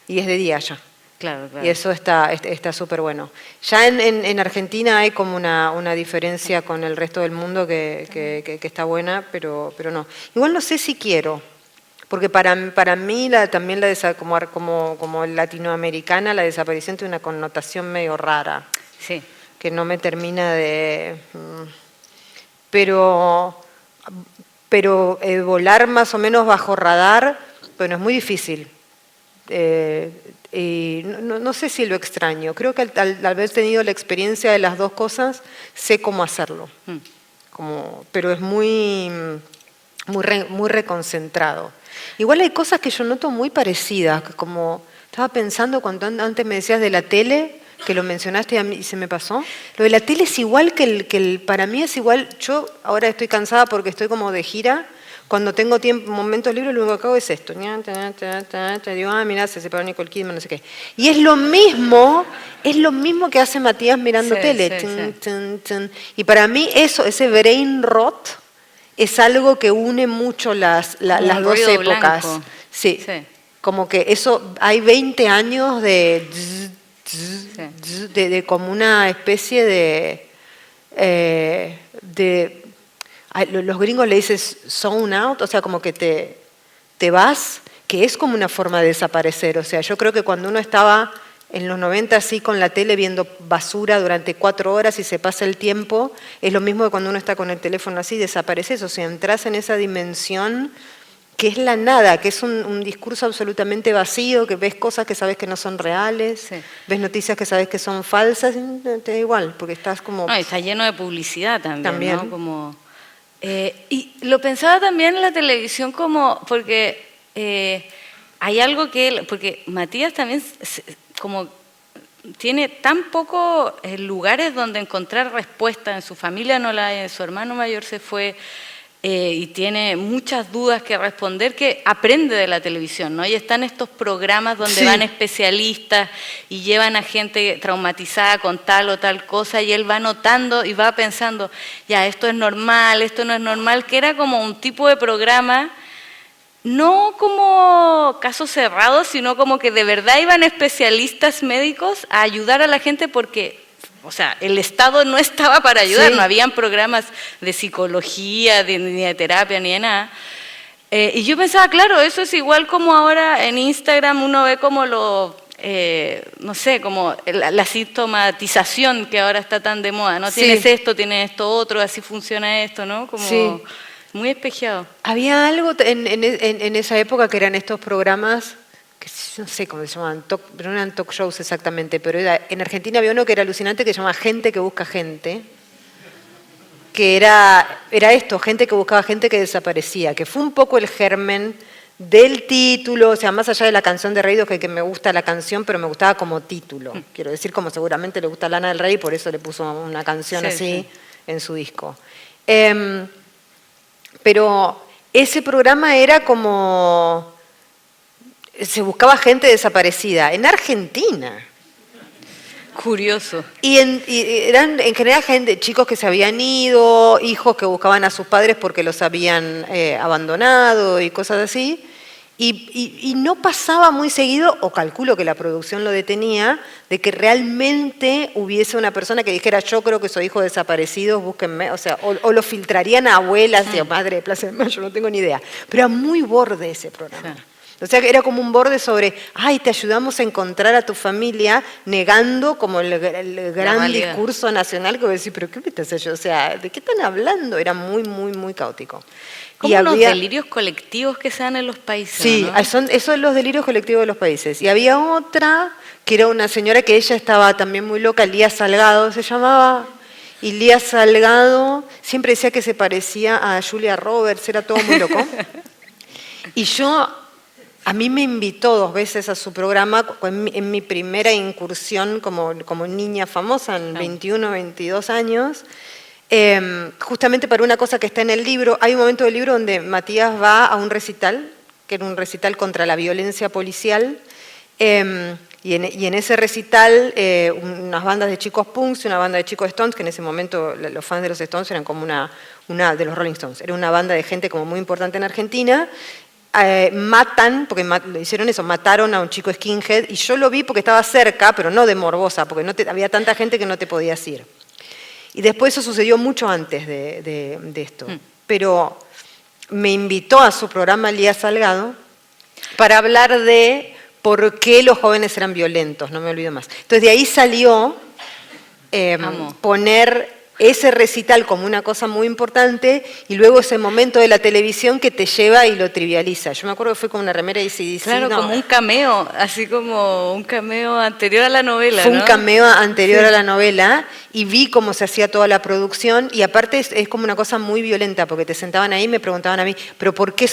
Y es de día ya. Claro. Y eso está súper bueno. Ya en Argentina hay como una diferencia con el resto del mundo que está buena, pero no. Igual no sé si quiero, porque para mí también como latinoamericana la desaparición tiene una connotación medio rara, Sí. que no me termina de... Pero volar más o menos bajo radar, bueno, es muy difícil. Y no sé si lo extraño. Creo que al haber tenido la experiencia de las dos cosas, sé cómo hacerlo. Pero es muy reconcentrado. Igual hay cosas que yo noto muy parecidas, como estaba pensando cuando antes me decías de la tele, que lo mencionaste y a mí se me pasó. Lo de la tele es igual para mí es igual. Yo ahora estoy cansada porque estoy como de gira. Cuando tengo momentos libres, lo único que hago es esto. Digo, mirá, se separó Nicole Kidman, no sé qué. Y es lo mismo que hace Matías mirando tele. Sí. Y para mí ese brain rot es algo que une mucho las dos épocas. Blanco. Sí. Como que eso, hay 20 años de como una especie de los gringos le dicen zone out, o sea, como que te vas, que es como una forma de desaparecer. O sea, yo creo que cuando uno estaba en los 90 así con la tele viendo basura durante 4 horas y se pasa el tiempo, es lo mismo que cuando uno está con el teléfono así, desapareces. O sea, entras en esa dimensión que es la nada, que es un discurso absolutamente vacío, que ves cosas que sabes que no son reales, ves noticias que sabes que son falsas, y te da igual, porque estás como... No, está lleno de publicidad también. ¿No? Como, y lo pensaba también en la televisión porque hay algo porque Matías también como tiene tan pocos lugares donde encontrar respuesta. En su familia no la hay, su hermano mayor se fue, y tiene muchas dudas que responder, que aprende de la televisión, ¿no? Y están estos programas donde van especialistas y llevan a gente traumatizada con tal o tal cosa, y él va notando y va pensando, ya, esto es normal, esto no es normal, que era como un tipo de programa, no como casos cerrados, sino como que de verdad iban especialistas médicos a ayudar a la gente porque... O sea, el Estado no estaba para ayudar, no habían programas de psicología, ni de terapia, ni de nada. Y yo pensaba, claro, eso es igual como ahora en Instagram uno ve como no sé, como la sintomatización que ahora está tan de moda, ¿no? Tienes esto, tienes esto otro, así funciona esto, ¿no? Como muy espejeado. Había algo en esa época que eran estos programas... que no sé cómo se llamaban, pero no eran talk shows exactamente, pero en Argentina había uno que era alucinante que se llama Gente que busca gente, que era esto, gente que buscaba gente que desaparecía, que fue un poco el germen del título, o sea, más allá de la canción de Radiohead, que me gusta la canción, pero me gustaba como título. Quiero decir, como seguramente le gusta Lana del Rey, por eso le puso una canción así en su disco. Pero ese programa era como... Se buscaba gente desaparecida en Argentina. Curioso. Y eran en general chicos que se habían ido, hijos que buscaban a sus padres porque los habían abandonado y cosas así. Y no pasaba muy seguido, o calculo que la producción lo detenía, de que realmente hubiese una persona que dijera, yo creo que soy hijo de desaparecidos, búsquenme. O sea, o lo filtrarían a abuelas y a madre de Plaza de Mayo, no tengo ni idea. Pero era muy borde ese programa. O sea, que era como un borde sobre, ay, te ayudamos a encontrar a tu familia, negando como el gran realidad. discurso nacional que vos decís, pero ¿qué me estás ayudando? O sea, ¿de qué están hablando? Era muy, muy, muy caótico. Como unos delirios colectivos que se dan en los países, Sí, ¿no? esos son los delirios colectivos de los países. Y había otra, que era una señora que ella estaba también muy loca, Lía Salgado se llamaba, y Lía Salgado siempre decía que se parecía a Julia Roberts, era todo muy loco. Y a mí me invitó 2 veces a su programa en mi primera incursión como niña famosa, en 21, 22 años, justamente para una cosa que está en el libro. Hay un momento del libro donde Matías va a un recital, que era un recital contra la violencia policial, y en ese recital unas bandas de chicos punks y una banda de chicos Stones, que en ese momento los fans de los Stones eran como una de los Rolling Stones, era una banda de gente como muy importante en Argentina, matan, porque le hicieron eso, mataron a un chico skinhead, y yo lo vi porque estaba cerca, pero no de morbosa, porque había tanta gente que no te podías ir. Y después eso sucedió mucho antes de esto. Pero me invitó a su programa Lía Salgado para hablar de por qué los jóvenes eran violentos, no me olvido más. Entonces de ahí salió poner ese recital como una cosa muy importante y luego ese momento de la televisión que te lleva y lo trivializa. Yo me acuerdo que fue con una remera de AC/DC. Claro, como un cameo, así como un cameo anterior a la novela, Fue ¿no? un cameo anterior a la novela y vi cómo se hacía toda la producción y aparte es como una cosa muy violenta porque te sentaban ahí y me preguntaban a mí, pero ¿por qué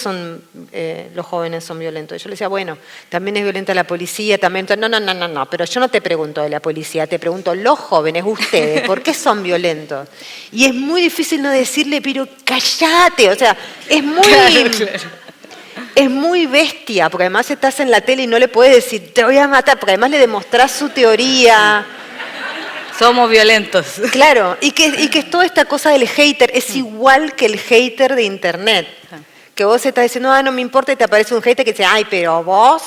los jóvenes son violentos? Y yo les decía, bueno, también es violenta la policía, también... No, pero yo no te pregunto de la policía, te pregunto los jóvenes, ustedes, ¿por qué son violentos? Y es muy difícil no decirle, pero cállate, o sea, es muy... Es muy bestia, porque además estás en la tele y no le puedes decir, te voy a matar, porque además le demostrás su teoría. Somos violentos. Claro, y que es toda esta cosa del hater, es igual que el hater de internet. Que vos estás diciendo, no me importa, y te aparece un hater que dice, ay, pero vos,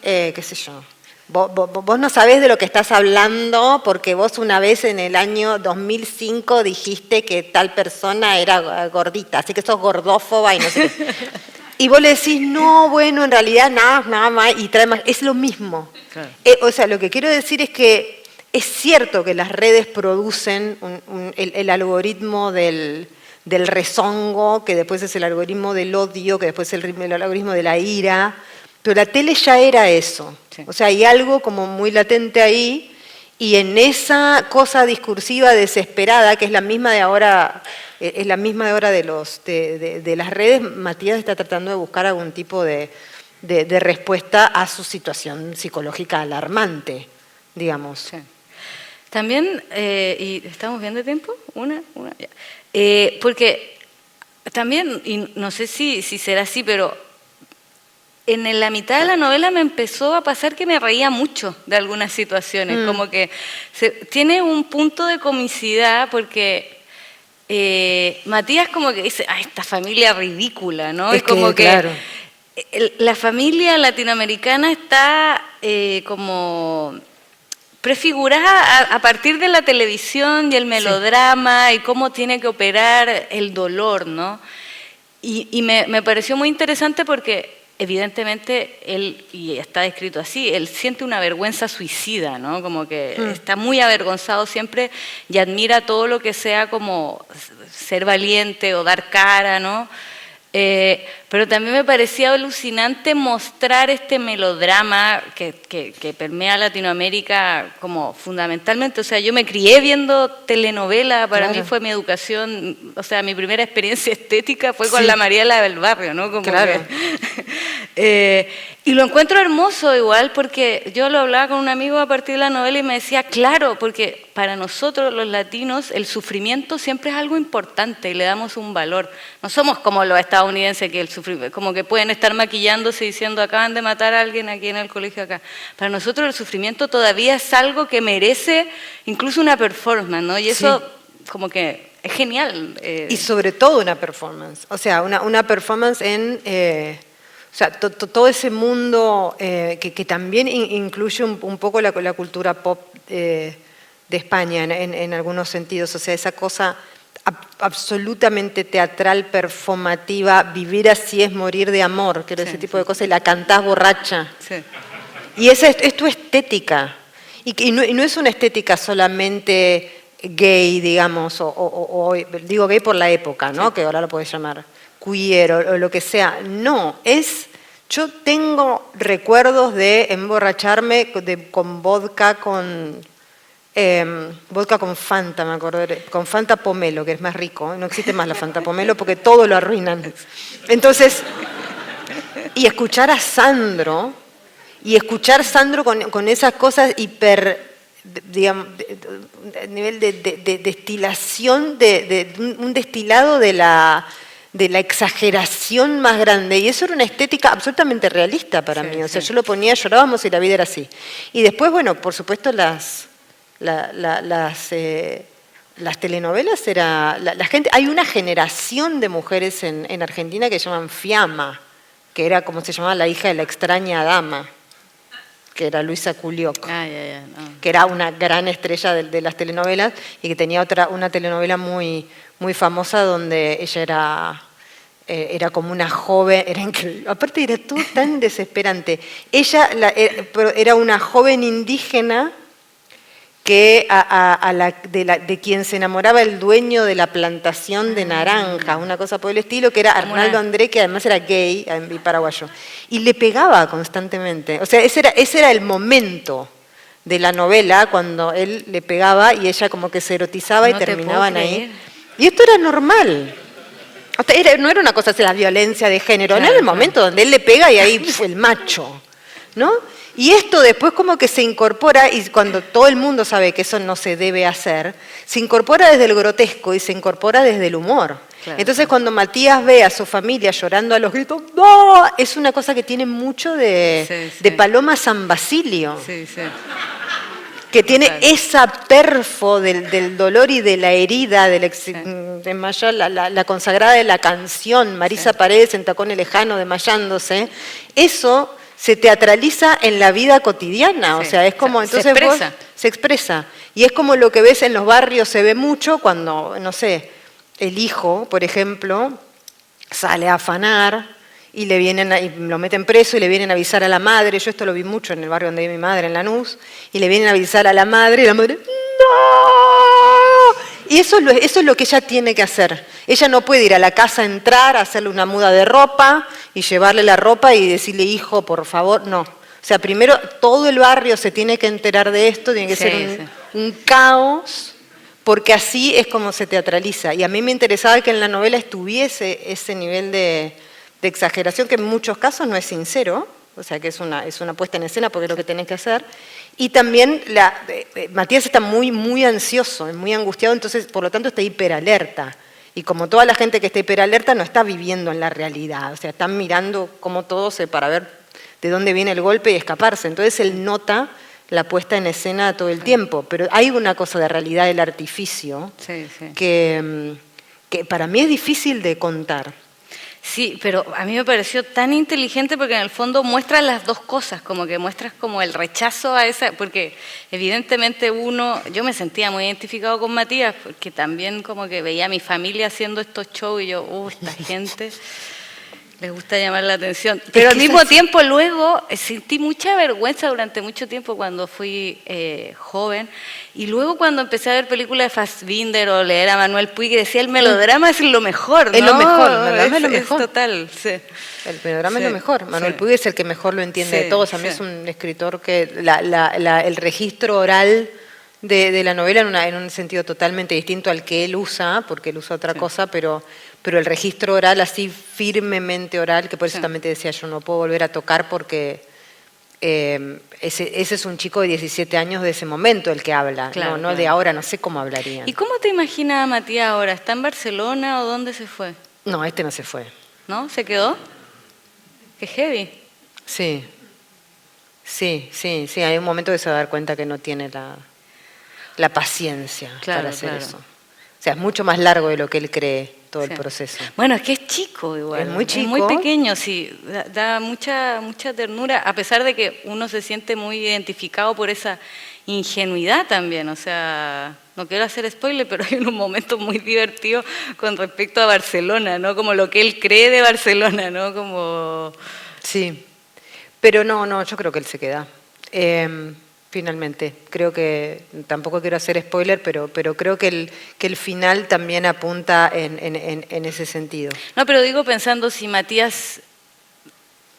qué sé yo, vos no sabés de lo que estás hablando porque vos una vez en el año 2005 dijiste que tal persona era gordita, así que sos gordófoba y no sé qué. Y vos le decís, no, bueno, en realidad nada más, y trae más. Es lo mismo. Claro. O sea, lo que quiero decir es que es cierto que las redes producen el algoritmo del rezongo, que después es el algoritmo del odio, que después es el algoritmo de la ira, pero la tele ya era eso. Sí. O sea, hay algo como muy latente ahí, y en esa cosa discursiva desesperada, que es la misma de ahora... Es la misma de ahora de las redes, Matías está tratando de buscar algún tipo de respuesta a su situación psicológica alarmante, digamos. Sí. También, ¿y estamos bien de tiempo? Una ya. Porque también, y no sé si será así, pero en la mitad de la novela me empezó a pasar que me reía mucho de algunas situaciones, como que tiene un punto de comicidad porque... Matías como que dice, esta familia ridícula, ¿no? Es y como que claro. La familia latinoamericana está como prefigurada a partir de la televisión y el melodrama y cómo tiene que operar el dolor, ¿no? Y me pareció muy interesante porque evidentemente él, y está descrito así, él siente una vergüenza suicida, ¿no? Como que está muy avergonzado siempre y admira todo lo que sea como ser valiente o dar cara, ¿no? Pero también me parecía alucinante mostrar este melodrama que permea Latinoamérica como fundamentalmente. O sea, yo me crié viendo telenovela, para mí fue mi educación, o sea, mi primera experiencia estética fue con la Mariela del Barrio, ¿no? Como y lo encuentro hermoso igual porque yo lo hablaba con un amigo a partir de la novela y me decía, claro, porque para nosotros los latinos el sufrimiento siempre es algo importante y le damos un valor. No somos como los estadounidenses que el sufrimiento, como que pueden estar maquillándose diciendo acaban de matar a alguien aquí en el colegio acá. Para nosotros el sufrimiento todavía es algo que merece incluso una performance, ¿no? Y eso como que es genial. Y sobre todo una performance, o sea, una performance en... O sea, todo ese mundo que también incluye un poco la cultura pop de España en algunos sentidos. O sea, esa cosa absolutamente teatral, performativa, vivir así es morir de amor, que era ese tipo de cosas, y la cantás borracha. Sí. Y esa es tu estética. Y no es una estética solamente gay, digamos, o digo gay por la época, ¿no? Sí. Que ahora lo podés llamar queer o lo que sea. No, yo tengo recuerdos de emborracharme con vodka, vodka con Fanta, me acuerdo, con Fanta Pomelo, que es más rico. No existe más la Fanta Pomelo porque todo lo arruinan. Entonces, y escuchar a Sandro con esas cosas digamos, nivel de destilación, un destilado de la exageración más grande. Y eso era una estética absolutamente realista para mí. O sea, yo lo ponía, llorábamos y la vida era así. Y después, bueno, por supuesto, las telenovelas la gente. Hay una generación de mujeres en Argentina que se llaman Fiamma, que era como se llamaba la hija de la extraña dama, que era Luisa Culioc, que era una gran estrella de las telenovelas y que tenía una telenovela muy, muy famosa donde ella era como una joven, era increíble, aparte era todo tan desesperante. Ella era una joven indígena que de quien se enamoraba el dueño de la plantación de naranjas, una cosa por el estilo, que era Arnaldo André, que además era gay y paraguayo. Y le pegaba constantemente. O sea, ese era el momento de la novela, cuando él le pegaba y ella como que se erotizaba y terminaban ahí. Y esto era normal. O sea, no era una cosa así, la violencia de género, no era el momento donde él le pega y ahí fue el macho, ¿no? Y esto después como que se incorpora, y cuando todo el mundo sabe que eso no se debe hacer, se incorpora desde el grotesco y se incorpora desde el humor. Claro. Entonces cuando Matías ve a su familia llorando a los gritos, ¡no!, es una cosa que tiene mucho de Paloma San Basilio. Sí, sí. Que tiene esa perfo del dolor y de la herida, la consagrada de la canción, Marisa Paredes en Tacones Lejanos, desmayándose. Eso se teatraliza en la vida cotidiana, o sea, es como, entonces se expresa. Y es como lo que ves en los barrios, se ve mucho cuando, no sé, el hijo, por ejemplo, sale a afanar y lo meten preso y le vienen a avisar a la madre. Yo esto lo vi mucho en el barrio donde vive mi madre, en Lanús, y le vienen a avisar a la madre y la madre, ¡no! Y eso es lo que ella tiene que hacer. Ella no puede ir a la casa, entrar, hacerle una muda de ropa y llevarle la ropa y decirle, hijo, por favor, no. O sea, primero todo el barrio se tiene que enterar de esto, tiene que ser un caos, porque así es como se teatraliza. Y a mí me interesaba que en la novela estuviese ese nivel de exageración, que en muchos casos no es sincero, o sea, que es una puesta en escena porque es lo que tenés que hacer. Y también Matías está muy, muy ansioso, muy angustiado, entonces por lo tanto está hiperalerta. Y como toda la gente que está hiperalerta no está viviendo en la realidad, o sea, están mirando como todo para ver de dónde viene el golpe y escaparse. Entonces él nota la puesta en escena todo el tiempo, pero hay una cosa de realidad del artificio que para mí es difícil de contar. Sí, pero a mí me pareció tan inteligente porque en el fondo muestra las dos cosas, como que muestras como el rechazo a esa, porque evidentemente yo me sentía muy identificado con Matías, porque también como que veía a mi familia haciendo estos shows y yo, esta gente les gusta llamar la atención. Pero al mismo tiempo luego sentí mucha vergüenza durante mucho tiempo cuando fui joven. Y luego cuando empecé a ver películas de Fassbinder o leer a Manuel Puig, decía, el melodrama es lo mejor, ¿no? Es lo mejor, el melodrama es lo mejor. Es total, sí. El melodrama es lo mejor. Manuel Puig es el que mejor lo entiende de todos. A mí es un escritor que el registro oral de la novela en un sentido totalmente distinto al que él usa, porque él usa otra cosa, pero el registro oral, así firmemente oral, que por eso también te decía, yo no puedo volver a tocar porque ese es un chico de 17 años de ese momento el que habla, no de ahora, no sé cómo hablaría. ¿Y cómo te imaginas a Matías ahora? ¿Está en Barcelona o dónde se fue? No, no se fue. ¿No? ¿Se quedó? Qué heavy. Sí, hay un momento que se va a dar cuenta que no tiene la paciencia para hacer eso. O sea, es mucho más largo de lo que él cree todo el proceso. Bueno, es que es chico igual. Es muy chico. Es muy pequeño, sí. Da mucha ternura, a pesar de que uno se siente muy identificado por esa ingenuidad también. O sea, no quiero hacer spoiler, pero hay un momento muy divertido con respecto a Barcelona, ¿no? Como lo que él cree de Barcelona, ¿no? Como... Sí, pero no, yo creo que él se queda. Finalmente, creo que, tampoco quiero hacer spoiler, pero creo que el final también apunta en ese sentido. No, pero digo pensando si Matías,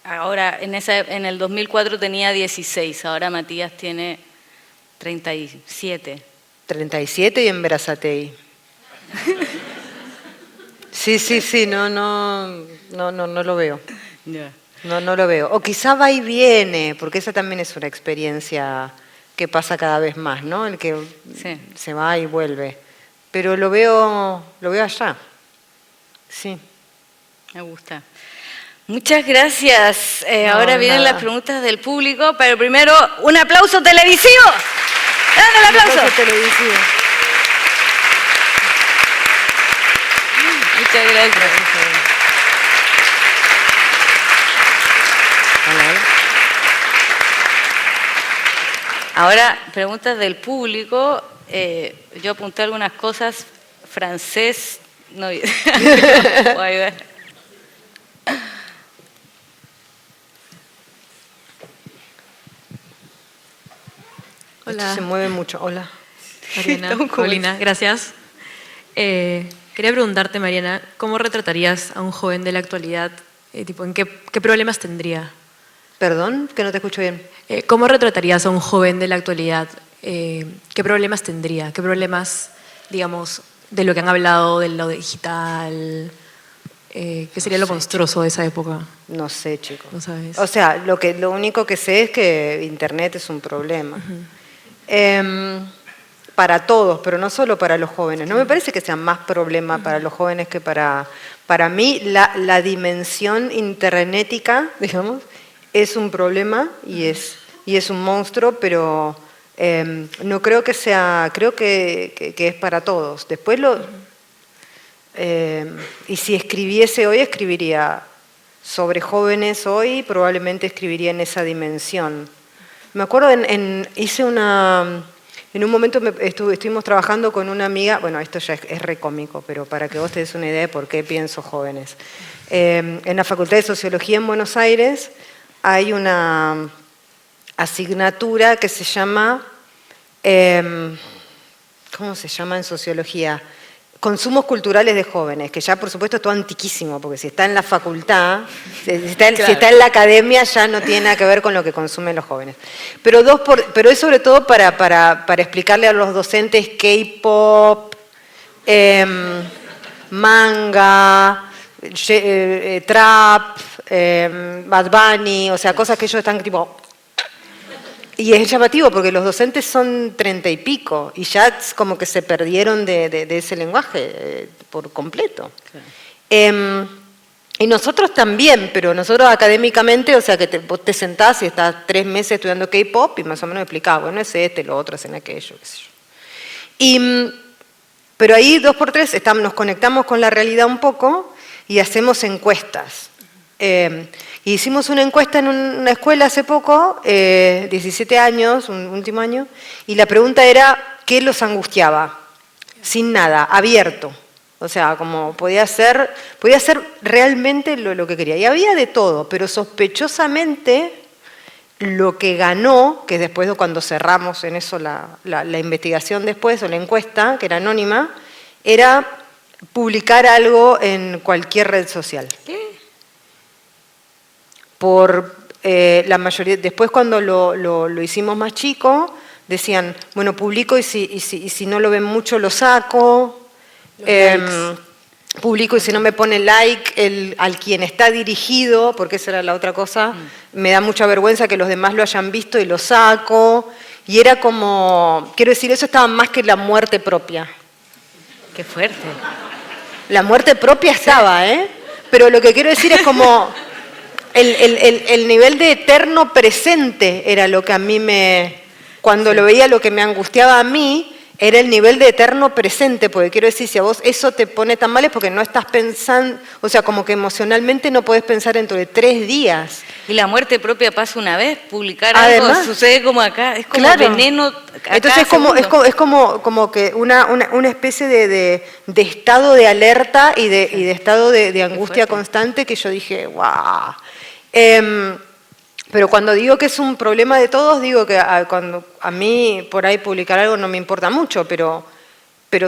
ahora en el 2004 tenía 16, ahora Matías tiene 37. 37 y en Berazategui. Sí, no lo veo. Yeah. No lo veo. O quizá va y viene, porque esa también es una experiencia que pasa cada vez más, ¿no? El que Sí. se va y vuelve. Pero lo veo allá. Sí. Me gusta. Muchas gracias. Ahora vienen nada. las preguntas del público, pero primero un aplauso televisivo. ¡Dale el aplauso! televisivo. Muchas gracias. Ahora, preguntas del público. Yo apunté algunas cosas. Francés. No. Voy a ayudar. Esto se mueve mucho. Hola. Mariana, Estamos como- Paulina, gracias. Quería preguntarte, Mariana, ¿cómo retratarías a un joven de la actualidad? Tipo, ¿qué problemas tendría? Perdón, que no te escucho bien. ¿Cómo retratarías a un joven de la actualidad? ¿Qué problemas tendría? ¿Qué problemas, digamos, de lo que han hablado, de lo digital? ¿Qué sería lo monstruoso de esa época? No sé, chicos. No sabes. O sea, lo único que sé es que Internet es un problema. Para todos, pero no solo para los jóvenes. No me parece que sea más problema para los jóvenes que para mí. La dimensión internetica, digamos, es un problema y es un monstruo, pero no creo que sea, creo que es para todos. Después y si escribiese hoy, escribiría sobre jóvenes hoy, probablemente escribiría en esa dimensión. Me acuerdo, en un momento estuvimos trabajando con una amiga, bueno, esto ya es re cómico, pero para que vos te des una idea de por qué pienso jóvenes. En la Facultad de Sociología en Buenos Aires hay una asignatura que se llama, ¿cómo se llama en sociología? Consumos culturales de jóvenes, que ya por supuesto es todo antiquísimo, porque si está en la facultad, si está en la academia ya no tiene nada que ver con lo que consumen los jóvenes. Pero es sobre todo para explicarle a los docentes K-pop, manga, trap, Bad Bunny, o sea, cosas que ellos están tipo... Y es llamativo porque los docentes son 30 y pico y ya como que se perdieron de ese lenguaje por completo. Claro. Y nosotros también, pero nosotros académicamente, o sea, que vos te sentás y estás 3 meses estudiando K-pop y más o menos explicás, bueno, es lo otro, es en aquello, qué sé yo. Pero ahí 2x3 nos conectamos con la realidad un poco y hacemos encuestas. Hicimos una encuesta en una escuela hace poco, 17 años, un último año, y la pregunta era, ¿qué los angustiaba? Sin nada, abierto. O sea, como podía ser realmente lo que quería. Y había de todo, pero sospechosamente lo que ganó, que después de cuando cerramos en eso la investigación después, o la encuesta, que era anónima, era publicar algo en cualquier red social. ¿Qué? Por la mayoría, después cuando lo hicimos más chico, decían, bueno, publico y si no lo ven mucho lo saco, publico y si no me pone like al quien está dirigido, porque esa era la otra cosa, me da mucha vergüenza que los demás lo hayan visto y lo saco, y era como, quiero decir, eso estaba más que la muerte propia. Qué fuerte. La muerte propia estaba, ¿eh? Pero lo que quiero decir es como... El nivel de eterno presente era lo que a mí cuando lo veía, lo que me angustiaba a mí era el nivel de eterno presente, porque quiero decir, si a vos eso te pone tan mal es porque no estás pensando, o sea, como que emocionalmente no podés pensar dentro de 3 días. Y la muerte propia pasa una vez, publicar Además, algo sucede como acá, es como claro. veneno. Entonces es como que una especie de estado de alerta y de estado de angustia constante que yo dije, wow. Pero cuando digo que es un problema de todos, digo que cuando a mí por ahí publicar algo no me importa mucho, pero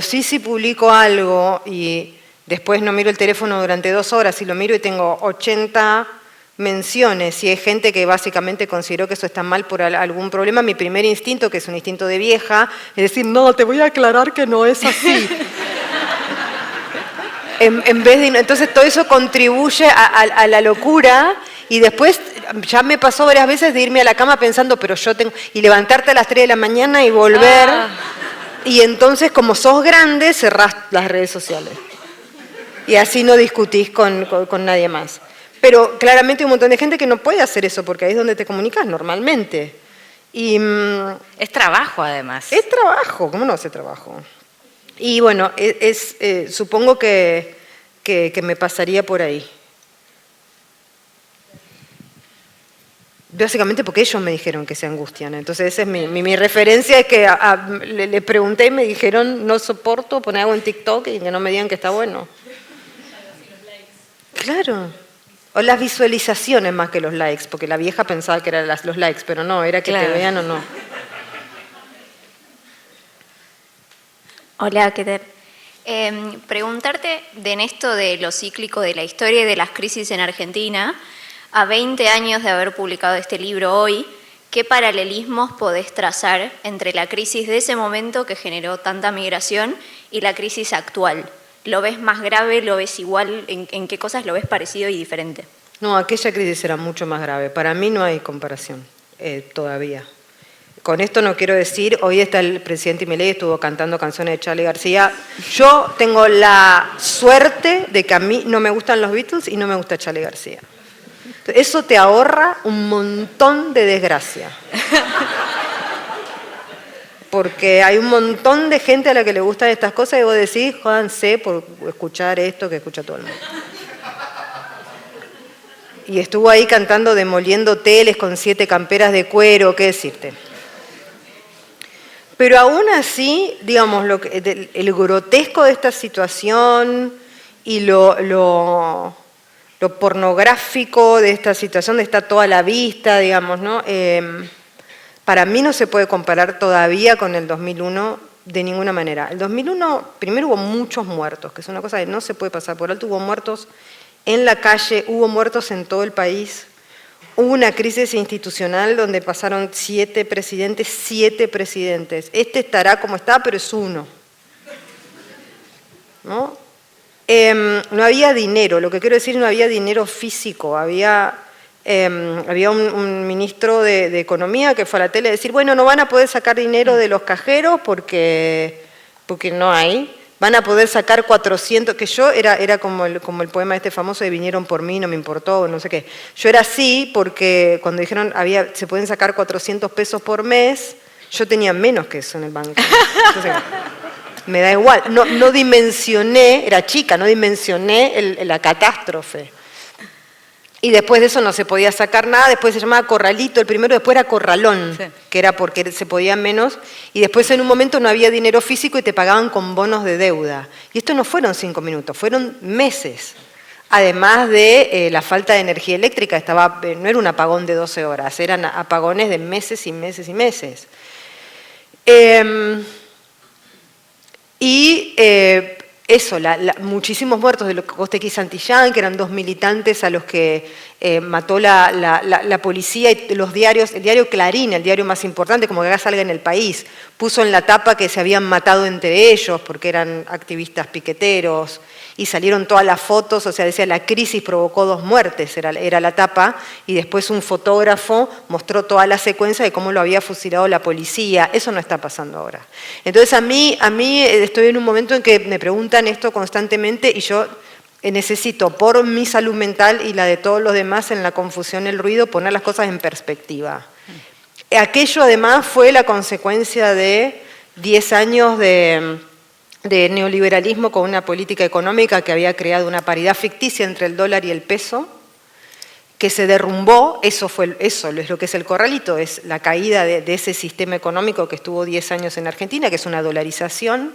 sí publico algo y después no miro el teléfono durante 2 horas y lo miro y tengo 80 menciones y hay gente que básicamente consideró que eso está mal por algún problema, mi primer instinto, que es un instinto de vieja, es decir, no, te voy a aclarar que no es así. en vez de, entonces todo eso contribuye a la locura y después ya me pasó varias veces de irme a la cama pensando, pero yo tengo, y levantarte a las 3 de la mañana y volver, y entonces como sos grande cerrás las redes sociales y así no discutís con nadie más. Pero claramente hay un montón de gente que no puede hacer eso porque ahí es donde te comunicas normalmente. Y, es trabajo además. Es trabajo, ¿cómo no hace trabajo? Y bueno, supongo que me pasaría por ahí. Básicamente porque ellos me dijeron que se angustian. Entonces esa es mi referencia, es que le pregunté y me dijeron no soporto poner algo en TikTok y que no me digan que está bueno. Claro. O las visualizaciones más que los likes, porque la vieja pensaba que eran los likes, pero no, era que te vean o no. Hola, ¿qué tal? Preguntarte en esto de lo cíclico de la historia y de las crisis en Argentina, a 20 años de haber publicado este libro hoy, ¿qué paralelismos podés trazar entre la crisis de ese momento que generó tanta migración y la crisis actual? ¿Lo ves más grave? ¿Lo ves igual? ¿En qué cosas lo ves parecido y diferente? No, aquella crisis era mucho más grave. Para mí no hay comparación todavía. Con esto no quiero decir, hoy está el presidente Milei, estuvo cantando canciones de Charly García. Yo tengo la suerte de que a mí no me gustan los Beatles y no me gusta Charly García. Eso te ahorra un montón de desgracia. Porque hay un montón de gente a la que le gustan estas cosas y vos decís, jódanse por escuchar esto que escucha todo el mundo. Y estuvo ahí cantando Demoliendo Teles con 7 camperas de cuero, qué decirte. Pero aún así, digamos, el grotesco de esta situación y lo pornográfico de esta situación, de estar toda a la vista, digamos, ¿no? Para mí no se puede comparar todavía con el 2001 de ninguna manera. El 2001, primero hubo muchos muertos, que es una cosa que no se puede pasar por alto. Hubo muertos en la calle, hubo muertos en todo el país. Hubo una crisis institucional donde pasaron 7 presidentes. Este estará como está, pero es uno. ¿No? No había dinero, lo que quiero decir, no había dinero físico, había un ministro de Economía que fue a la tele a decir, bueno, no van a poder sacar dinero de los cajeros porque no hay, van a poder sacar 400, que yo era como el poema este famoso de vinieron por mí, no me importó, no sé qué. Yo era así porque cuando dijeron se pueden sacar 400 pesos por mes, yo tenía menos que eso en el banco. Entonces, me da igual, no dimensioné, era chica, no dimensioné la catástrofe. Y después de eso no se podía sacar nada, después se llamaba Corralito el primero, después era Corralón, sí, que era porque se podía menos, y después en un momento no había dinero físico y te pagaban con bonos de deuda. Y esto no fueron 5 minutos, fueron meses. Además de la falta de energía eléctrica, no era un apagón de 12 horas, eran apagones de meses y meses y meses. Muchísimos muertos de los Costequi y Santillán, que eran 2 militantes a los que mató la policía, y los diarios, el diario Clarín, el diario más importante, como que acá salga en El País, puso en la tapa que se habían matado entre ellos porque eran activistas piqueteros, y salieron todas las fotos, o sea, decía la crisis provocó 2 muertes, era la tapa, y después un fotógrafo mostró toda la secuencia de cómo lo había fusilado la policía. Eso no está pasando ahora. Entonces a mí estoy en un momento en que me preguntan esto constantemente y yo necesito, por mi salud mental y la de todos los demás, en la confusión, el ruido, poner las cosas en perspectiva. Aquello además fue la consecuencia de 10 años de neoliberalismo con una política económica que había creado una paridad ficticia entre el dólar y el peso, que se derrumbó. Eso es lo que es el corralito, es la caída de ese sistema económico que estuvo 10 años en Argentina, que es una dolarización,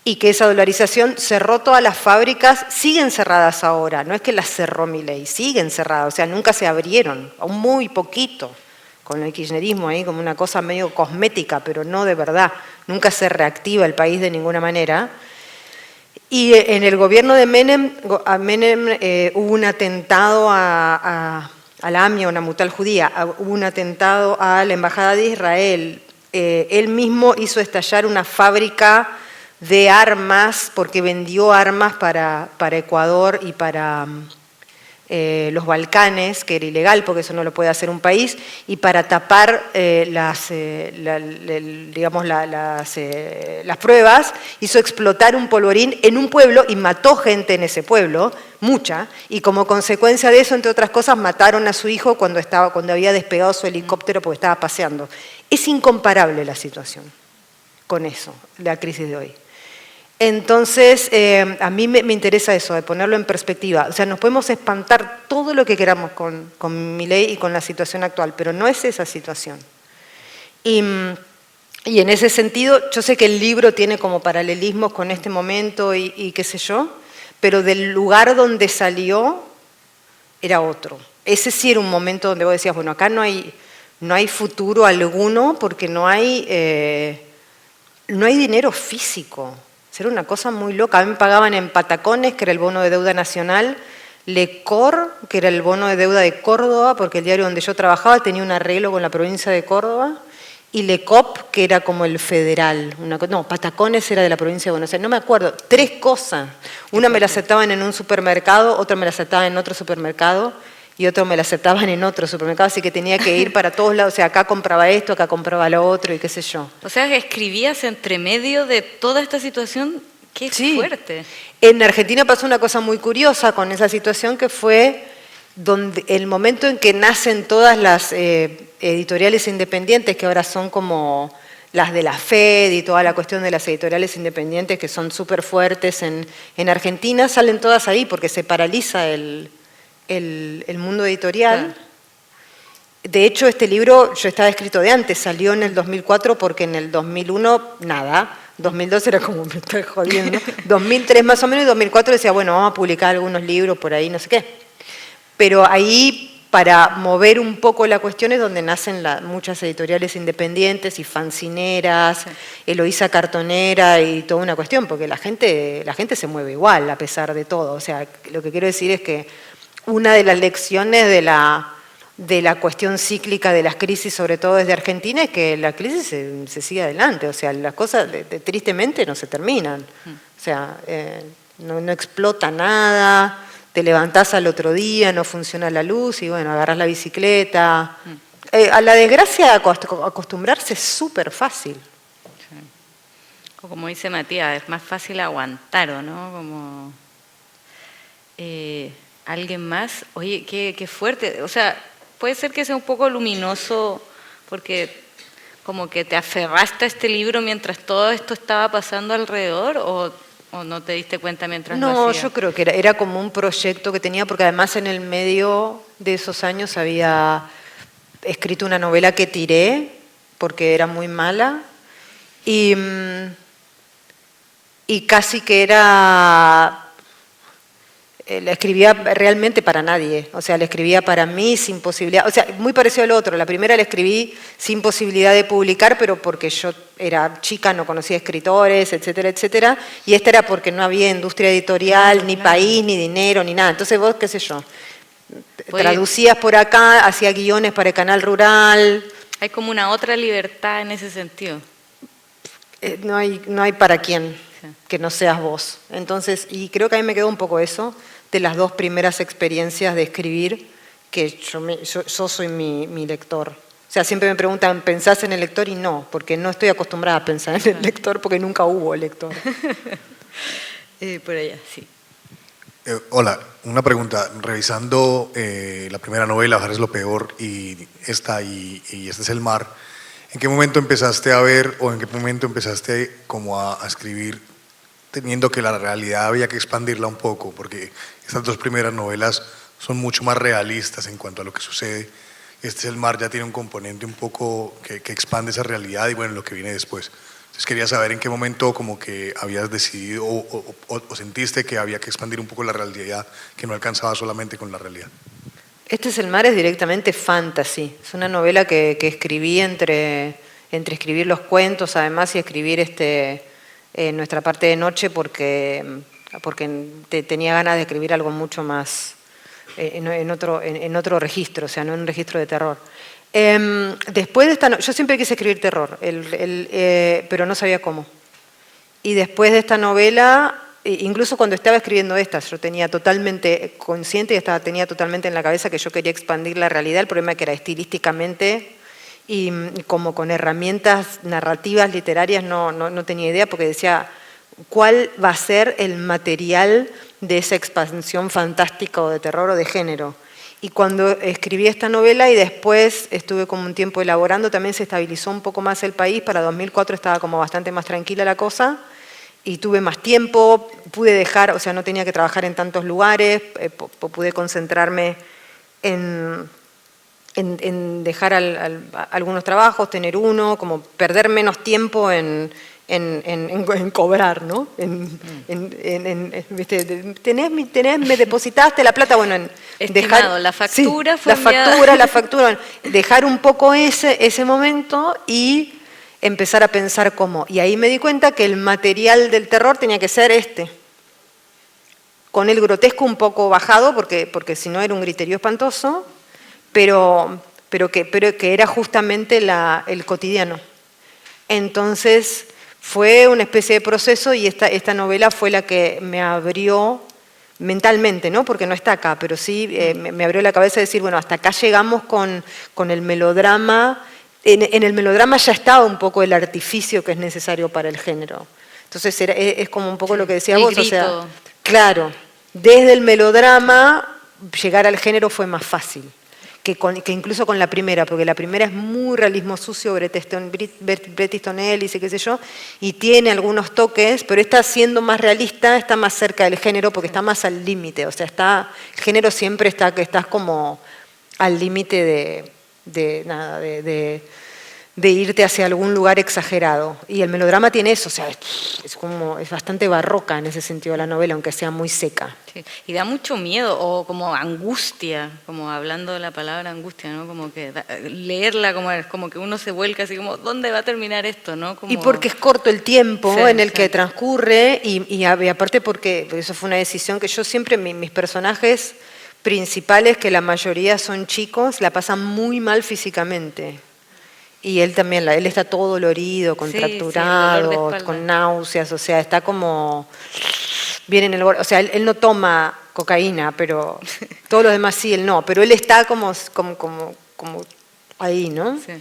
y que esa dolarización cerró todas las fábricas, siguen cerradas ahora, no es que las cerró Milei, siguen cerradas, o sea, nunca se abrieron, aún muy poquito, con el kirchnerismo ahí como una cosa medio cosmética, pero no de verdad, nunca se reactiva el país de ninguna manera. Y en el gobierno de Menem hubo un atentado a la AMIA, una mutual judía, hubo un atentado a la Embajada de Israel. Él mismo hizo estallar una fábrica de armas, porque vendió armas para Ecuador y para los Balcanes, que era ilegal porque eso no lo puede hacer un país, y para tapar las pruebas, hizo explotar un polvorín en un pueblo y mató gente en ese pueblo, mucha, y como consecuencia de eso, entre otras cosas, mataron a su hijo cuando había despegado su helicóptero porque estaba paseando. Es incomparable la situación con eso, la crisis de hoy. Entonces, a mí me interesa eso, de ponerlo en perspectiva. O sea, nos podemos espantar todo lo que queramos con Milei y con la situación actual, pero no es esa situación. Y en ese sentido, yo sé que el libro tiene como paralelismos con este momento y qué sé yo, pero del lugar donde salió era otro. Ese sí era un momento donde vos decías, bueno, acá no hay futuro alguno porque no hay dinero físico. Era una cosa muy loca. A mí me pagaban en patacones, que era el bono de deuda nacional, Lecor, que era el bono de deuda de Córdoba, porque el diario donde yo trabajaba tenía un arreglo con la provincia de Córdoba, y Lecop, que era como el federal. Patacones era de la provincia de Buenos Aires, no me acuerdo. 3 cosas. Una me la aceptaban en un supermercado, otra me la aceptaban en otro supermercado, y otro me la aceptaban en otro supermercado, así que tenía que ir para todos lados. O sea, acá compraba esto, acá compraba lo otro, y qué sé yo. O sea, que escribías entre medio de toda esta situación. ¡Qué fuerte! En Argentina pasó una cosa muy curiosa con esa situación, que fue el momento en que nacen todas las editoriales independientes, que ahora son como las de la FED y toda la cuestión de las editoriales independientes, que son súper fuertes en Argentina, salen todas ahí porque se paraliza el mundo editorial. Claro. De hecho, este libro yo estaba escrito de antes, salió en el 2004 porque en el 2001 nada, 2002 era como me estoy jodiendo, 2003 más o menos y 2004 decía, bueno, vamos a publicar algunos libros por ahí, no sé qué. Pero ahí, para mover un poco la cuestión, es donde nacen muchas editoriales independientes y fancineras, Eloísa Cartonera y toda una cuestión, porque la gente se mueve igual a pesar de todo. O sea, lo que quiero decir es que una de las lecciones de la cuestión cíclica de las crisis, sobre todo desde Argentina, es que la crisis se sigue adelante. O sea, las cosas tristemente no se terminan. O sea, no explota nada, te levantás al otro día, no funciona la luz y bueno, agarrás la bicicleta. A la desgracia acostumbrarse es súper fácil. Sí. O como dice Matías, es más fácil aguantar, ¿o no? Como... ¿Alguien más? Oye, qué fuerte. O sea, puede ser que sea un poco luminoso porque como que te aferraste a este libro mientras todo esto estaba pasando alrededor, o no te diste cuenta mientras lo hacías. No, yo creo que era como un proyecto que tenía, porque además en el medio de esos años había escrito una novela que tiré porque era muy mala y casi que era... La escribía realmente para nadie, o sea, la escribía para mí sin posibilidad, o sea, muy parecido al otro. La primera la escribí sin posibilidad de publicar, pero porque yo era chica, no conocía escritores, etcétera, etcétera, y esta era porque no había industria editorial, ni país, ni dinero, ni nada. Entonces vos, qué sé yo, traducías por acá, hacía guiones para el Canal Rural. Hay como una otra libertad en ese sentido. No hay para quién que no seas vos. Entonces, y creo que a mí me quedó un poco eso, de las 2 primeras experiencias de escribir, que yo soy mi lector. O sea, siempre me preguntan, ¿pensás en el lector? Y no, porque no estoy acostumbrada a pensar en el lector, porque nunca hubo lector. Por allá, sí. Hola, una pregunta. Revisando la primera novela, Bajar es lo peor, y esta y Este es el mar, ¿En qué momento empezaste a ver o en qué momento empezaste como a escribir teniendo que la realidad había que expandirla un poco? Porque estas dos primeras novelas son mucho más realistas en cuanto a lo que sucede. Este es el mar, ya tiene un componente un poco que expande esa realidad y bueno, lo que viene después. Entonces quería saber en qué momento como que habías decidido o sentiste que había que expandir un poco la realidad, que no alcanzaba solamente con la realidad. Este es el mar es directamente fantasy. Es una novela que escribí entre escribir los cuentos, además, y escribir nuestra parte de noche porque tenía ganas de escribir algo mucho más en otro registro, o sea, no en un registro de terror. Después de esta, yo siempre quise escribir terror, pero no sabía cómo. Y después de esta novela, incluso cuando estaba escribiendo esta, yo tenía totalmente consciente y tenía totalmente en la cabeza que yo quería expandir la realidad. El problema que era estilísticamente y como con herramientas narrativas, literarias, no tenía idea, porque decía, ¿cuál va a ser el material de esa expansión fantástica o de terror o de género? Y cuando escribí esta novela y después estuve como un tiempo elaborando, también se estabilizó un poco más el país. Para 2004 estaba como bastante más tranquila la cosa y tuve más tiempo, pude dejar, o sea, no tenía que trabajar en tantos lugares, pude concentrarme en dejar algunos trabajos, tener uno, como perder menos tiempo en cobrar, ¿no? Me depositaste la plata, bueno, en Estimado, dejar la factura sí, fue la factura, dejar un poco ese momento y empezar a pensar cómo. Y ahí me di cuenta que el material del terror tenía que ser con el grotesco un poco bajado, porque si no era un griterío espantoso, pero que era justamente el cotidiano. Entonces fue una especie de proceso y esta novela fue la que me abrió mentalmente, ¿no? Porque no está acá, pero sí me abrió la cabeza de decir, bueno, hasta acá llegamos con el melodrama. En el melodrama ya estaba un poco el artificio que es necesario para el género. Entonces es como un poco lo que decías vos, grito. o sea, claro, desde el melodrama llegar al género fue más fácil. Que incluso con la primera, porque la primera es muy realismo sucio, Bret Easton Ellis y qué sé yo, y tiene algunos toques, pero esta siendo más realista, está más cerca del género porque está más al límite, o sea, el género siempre está que estás como al límite de irte hacia algún lugar exagerado. Y el melodrama tiene eso, o sea, es bastante barroca en ese sentido la novela, aunque sea muy seca. Sí. Y da mucho miedo, o como angustia, como hablando de la palabra angustia, ¿no? Como que leerla como que uno se vuelca así como, ¿dónde va a terminar esto? ¿No? Como... Y porque es corto el tiempo sí, en el que transcurre, y aparte porque eso fue una decisión que yo siempre, mis personajes principales, que la mayoría son chicos, la pasan muy mal físicamente. Y él también, él está todo dolorido, contracturado, con náuseas, o sea, está como bien en el borde. O sea, él no toma cocaína, pero todos los demás sí, él no. Pero él está como ahí, ¿no? Sí.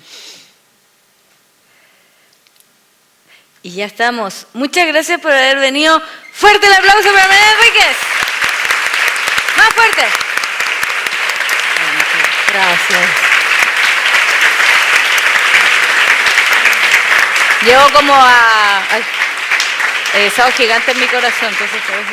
Y ya estamos. Muchas gracias por haber venido. Fuerte el aplauso para Mariana Enríquez. Más fuerte. Gracias. Llevo como a Sábado Gigante en mi corazón, entonces por eso.